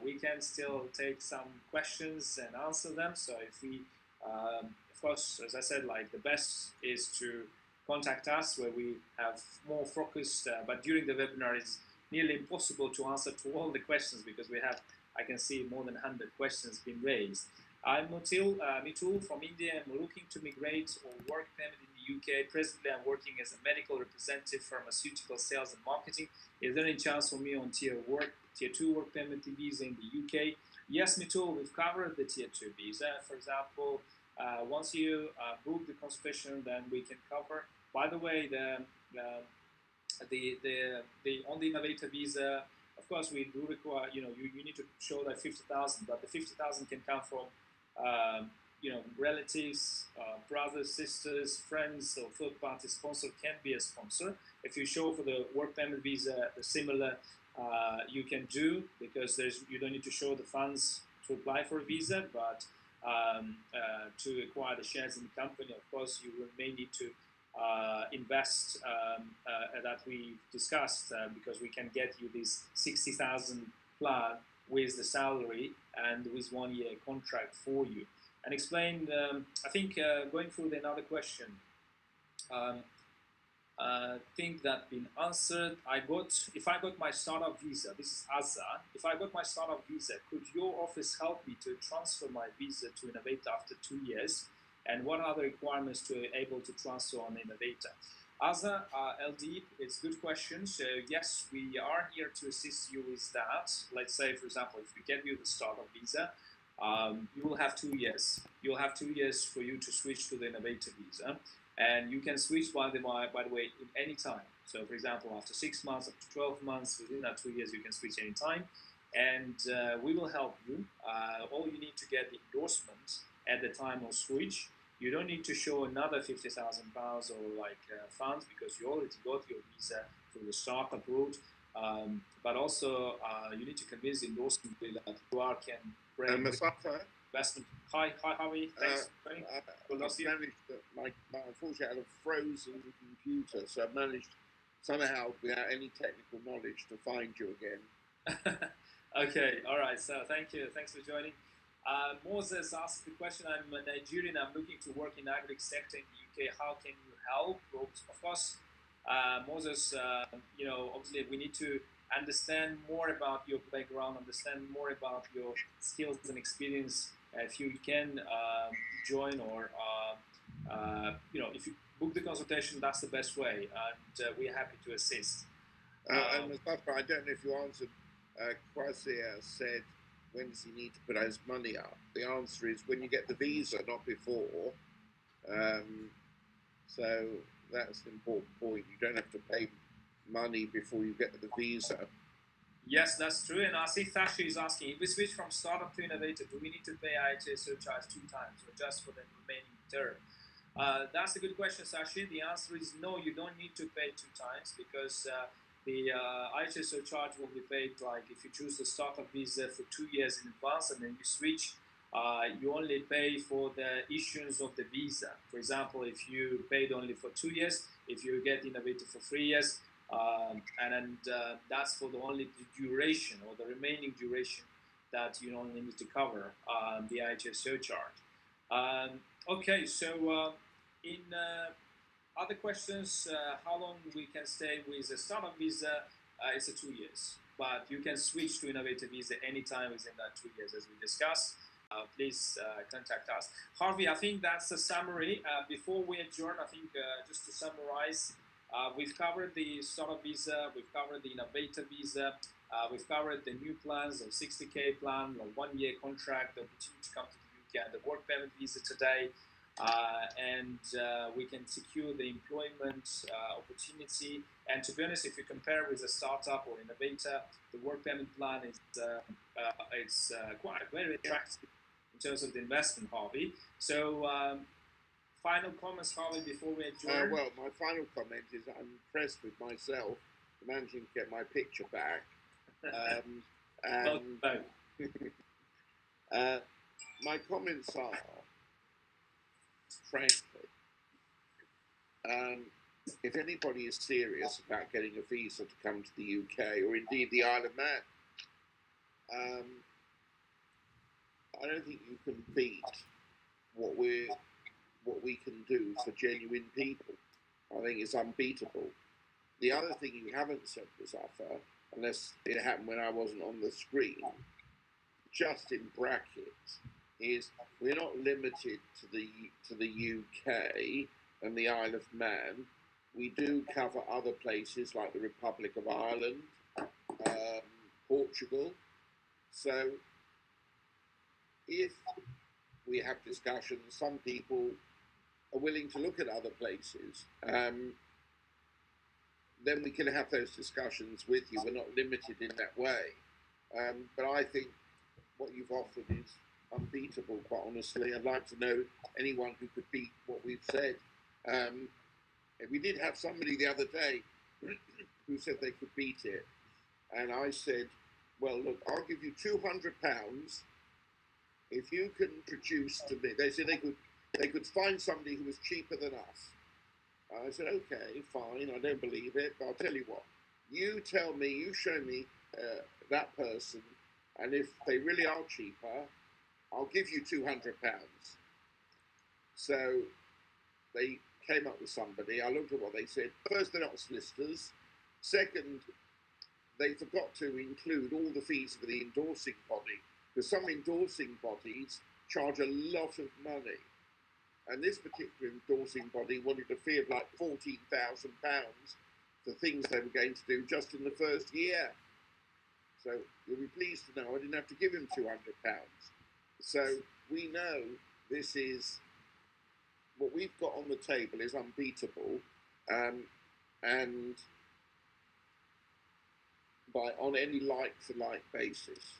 we can still take some questions and answer them. So if we, of course, as I said, like the best is to contact us where we have more focused, but during the webinar it's nearly impossible to answer to all the questions because we have, I can see more than 100 questions being raised. I'm Mitul from India. I'm looking to migrate or work permit in the UK. Presently, I'm working as a medical representative, pharmaceutical sales and marketing. Is there any chance for me on tier 2 work permit visa in the UK? Yes, Mitul, we've covered the tier 2 visa. For example, once you book the consultation, then we can cover. By the way, on the Innovator visa, of course, we do require, you need to show that 50,000, but the 50,000 can come from, relatives, brothers, sisters, friends, or third-party sponsor can be a sponsor. If you show for the work permit visa, the similar you can do, because you don't need to show the funds to apply for a visa, but to acquire the shares in the company, of course, you may need to invest that we discussed, because we can get you this 60,000 plan with the salary and with 1 year contract for you. And explain, I think going through another question, I think that been answered. If I got my startup visa, this is Azza. If I got my startup visa, could your office help me to transfer my visa to Innovator after 2 years? And what are the requirements to be able to transfer on Innovator? Azza, LD, it's a good question. So yes, we are here to assist you with that. Let's say, for example, if we get you the startup visa, you will have 2 years. You'll have 2 years for you to switch to the Innovator visa. And you can switch, by the way, in any time. So, for example, after 6 months, up to 12 months, within that 2 years, you can switch any time. And we will help you. All you need to get the endorsement at the time of switch. you don't need to show another £50,000 or like funds, because you already got your visa through the startup route. But also you need to convince the endorsement that you can bring Mustafa, investment. Hi, Harvey. Thanks. Unfortunately, I had a frozen computer, so I managed somehow, without any technical knowledge, to find you again. Okay, all right. So thank you. Thanks for joining. Moses asked the question, I'm a Nigerian, I'm looking to work in the agri sector in the UK. How can you help? Well, of course, Moses, obviously we need to understand more about your background, understand more about your skills and experience. If you can join or, if you book the consultation, that's the best way. And we're happy to assist. And Mustafa, I don't know if you answered, Kwasi said, when does he need to put his money up? The answer is when you get the visa, not before. So that's the important point. You don't have to pay money before you get the visa. Yes, that's true. And I see Thashi is asking, if we switch from startup to innovator, do we need to pay IHA surcharge 2 times or just for the remaining term? That's a good question, Sashi. The answer is no, you don't need to pay 2 times, because the IHA surcharge will be paid like if you choose the startup visa for 2 years in advance and then you switch, you only pay for the issuance of the visa. For example, if you paid only for 2 years, if you get innovator for 3 years, and that's for only the duration or the remaining duration that you only need to cover the IHS surcharge. Okay, so in other questions, how long we can stay with a startup visa? It's 2 years, but you can switch to innovator visa anytime within that 2 years, as we discussed. Please contact us. Harvey, I think that's a summary. Before we adjourn, I think just to summarize, we've covered the startup visa, we've covered the innovator visa, we've covered the new plans, the 60K plan, the 1-year contract, the opportunity to come to the UK, and the work permit visa today. And we can secure the employment opportunity. And to be honest, if you compare with a startup or innovator, the work permit plan is it's quite very attractive in terms of the investment, Harvey. So final comments, Harvey, before we adjourn? Well, my final comment is I'm impressed with myself managing to get my picture back. My comments are, frankly, if anybody is serious about getting a visa to come to the UK, or indeed the Isle of Man, I don't think you can beat what we can do for genuine people. I think it's unbeatable. The other thing you haven't said, Mustafa, unless it happened when I wasn't on the screen, just in brackets, is we're not limited to the UK and the Isle of Man. We do cover other places like the Republic of Ireland, Portugal. So if we have discussions, some people are willing to look at other places, then we can have those discussions with you. We're not limited in that way. But I think what you've offered is unbeatable, quite honestly. I'd like to know anyone who could beat what we've said. We did have somebody the other day who said they could beat it. And I said, well, look, I'll give you £200 if you can produce to me. They said they could find somebody who was cheaper than us. I said, okay, fine, I don't believe it, but I'll tell you what. You tell me, you show me that person, and if they really are cheaper, I'll give you £200. So they came up with somebody. I looked at what they said. First, they're not solicitors. Second, they forgot to include all the fees for the endorsing body, because some endorsing bodies charge a lot of money. And this particular endorsing body wanted a fee of like £14,000 for things they were going to do just in the first year. So you'll be pleased to know I didn't have to give him £200. So we know this is, what we've got on the table is unbeatable, and on any like-for-like basis.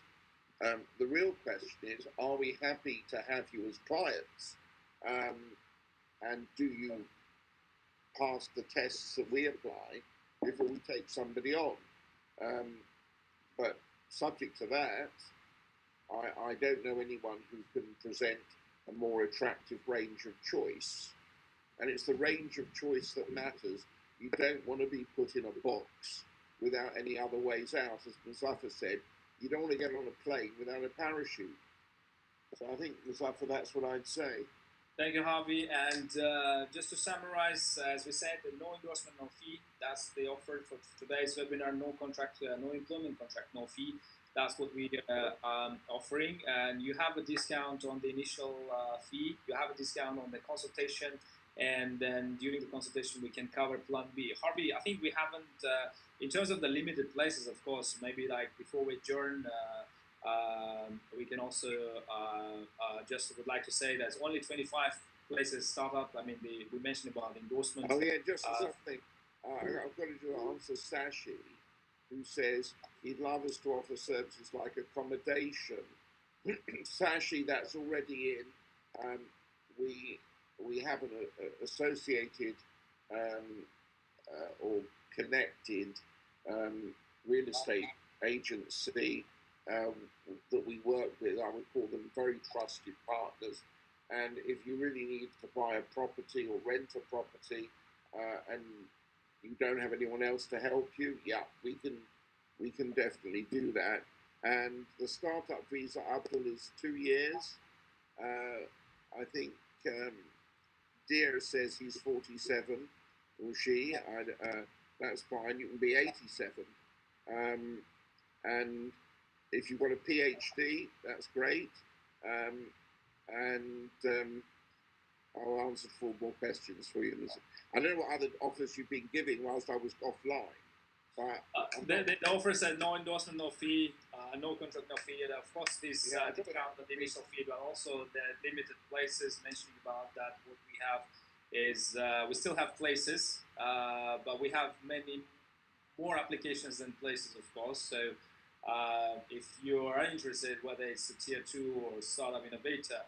The real question is, are we happy to have you as clients? and do you pass the tests that we apply before we take somebody on. But subject to that, I don't know anyone who can present a more attractive range of choice. And it's the range of choice that matters. You don't want to be put in a box without any other ways out. As Muzaffar said, you don't want to get on a plane without a parachute. So I think, Muzaffar, that's what I'd say. Thank you, Harvey. And just to summarize, as we said, no endorsement, no fee. That's the offer for today's webinar. No contract, no employment contract, no fee. That's what we are offering. And you have a discount on the initial fee. You have a discount on the consultation. And then during the consultation, we can cover Plan B. Harvey, I think we haven't, in terms of the limited places, of course, maybe like before we adjourn, we can also just would like to say there's only 25 places startup. I mean, we mentioned about endorsement. Oh yeah, just something. I've got to answer Sashi, who says he'd love us to offer services like accommodation. Sashi, that's already in. We have an associated or connected real estate agency that we work with. I would call them very trusted partners. And if you really need to buy a property or rent a property and you don't have anyone else to help you, yeah, we can definitely do that. And the startup visa up is 2 years. I think Dear says he's 47, or she. That's fine. You can be 87. And if you've got a PhD, that's great. I'll answer 4 more questions for you. I don't know what other offers you've been giving whilst I was offline. The offer said no endorsement, no fee, no contract, no fee. And of course, this discount on the initial fee, but also the limited places. Mentioning about that, what we have is we still have places, but we have many more applications than places, of course. So if you are interested, whether it's a tier 2 or startup innovator,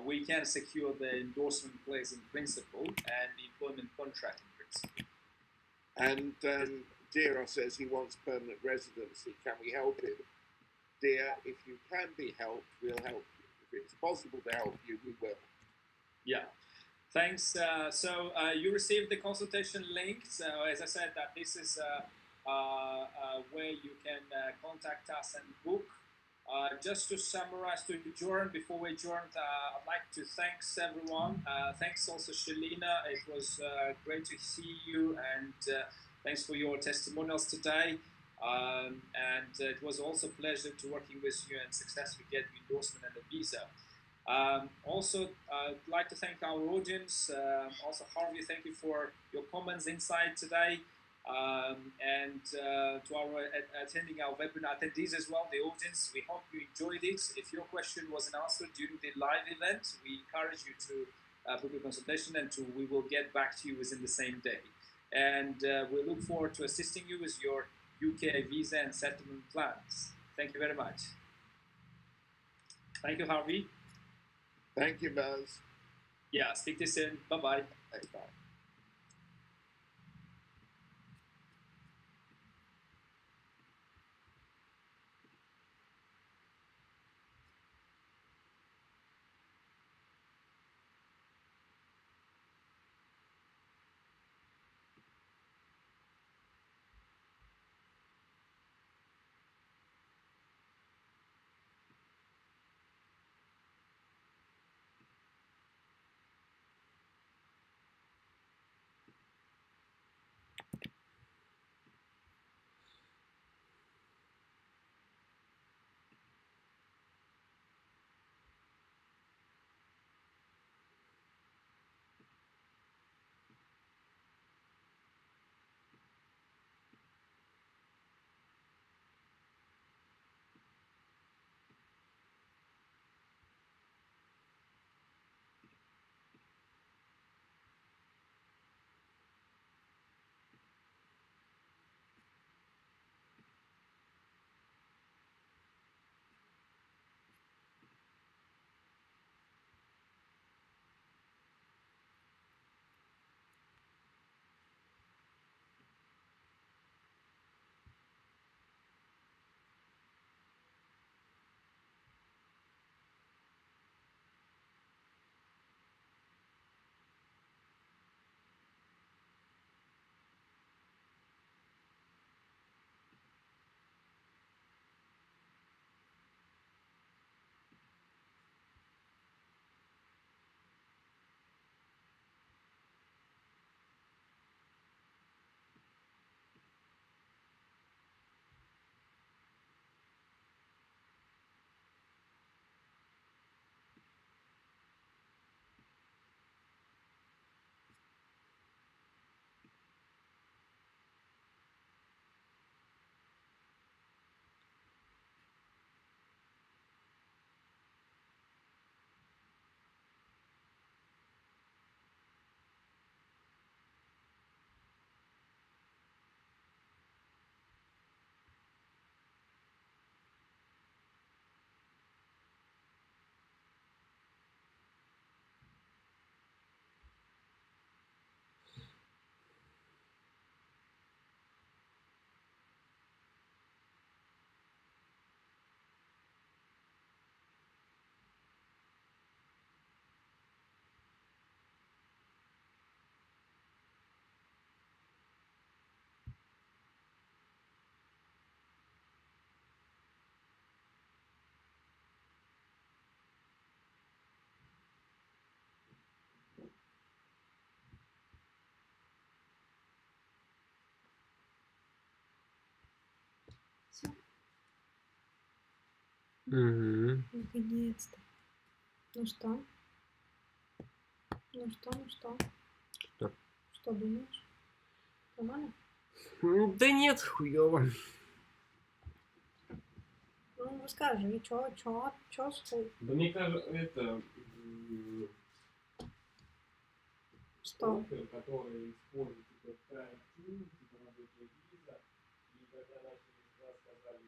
we can secure the endorsement place in principle and the employment contract in principle. And Dira says he wants permanent residency. Can we help him? Dear, if you can be helped, we'll help you. If it's possible to help you, we will. Yeah. Thanks. So you received the consultation link. So as I said, that this is where you can contact us and book. Just to summarize, to adjourn, before we adjourn, I'd like to thanks everyone. Thanks also Shalina. It was great to see you, and thanks for your testimonials today. And it was also a pleasure to working with you and successfully get the endorsement and the visa. Also, I'd like to thank our audience. Also, Harvey, thank you for your comments inside today. And to our attending our webinar attendees as well, the audience, we hope you enjoyed it. If your question wasn't answered during the live event, we encourage you to book a consultation, and we will get back to you within the same day. And we look forward to assisting you with your UK visa and settlement plans. Thank you very much. Thank you, Harvey. Thank you, Buzz. Yeah, speak to you soon. Bye-bye. Bye. Угу. Наконец-то. Ну что? Ну что, ну что? Что? Что думаешь? Нормально? Да нет, хуёво. Ну, расскажи, чё, Да мне кажется, это... Что? Который использует типа типа рабочая виза, и когда начали сказали,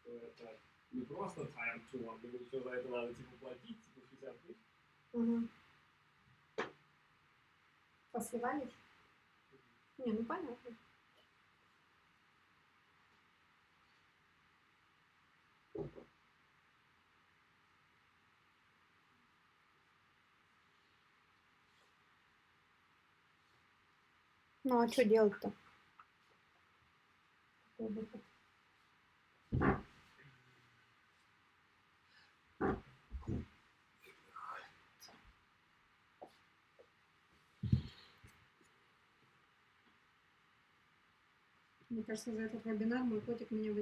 что это не просто time to, а еще за это надо типа платить, типа 60 тысяч. Угу. Посливались? Не, ну понятно. Ну, а что делать-то? Мне кажется, за этот вебинар мой котик меня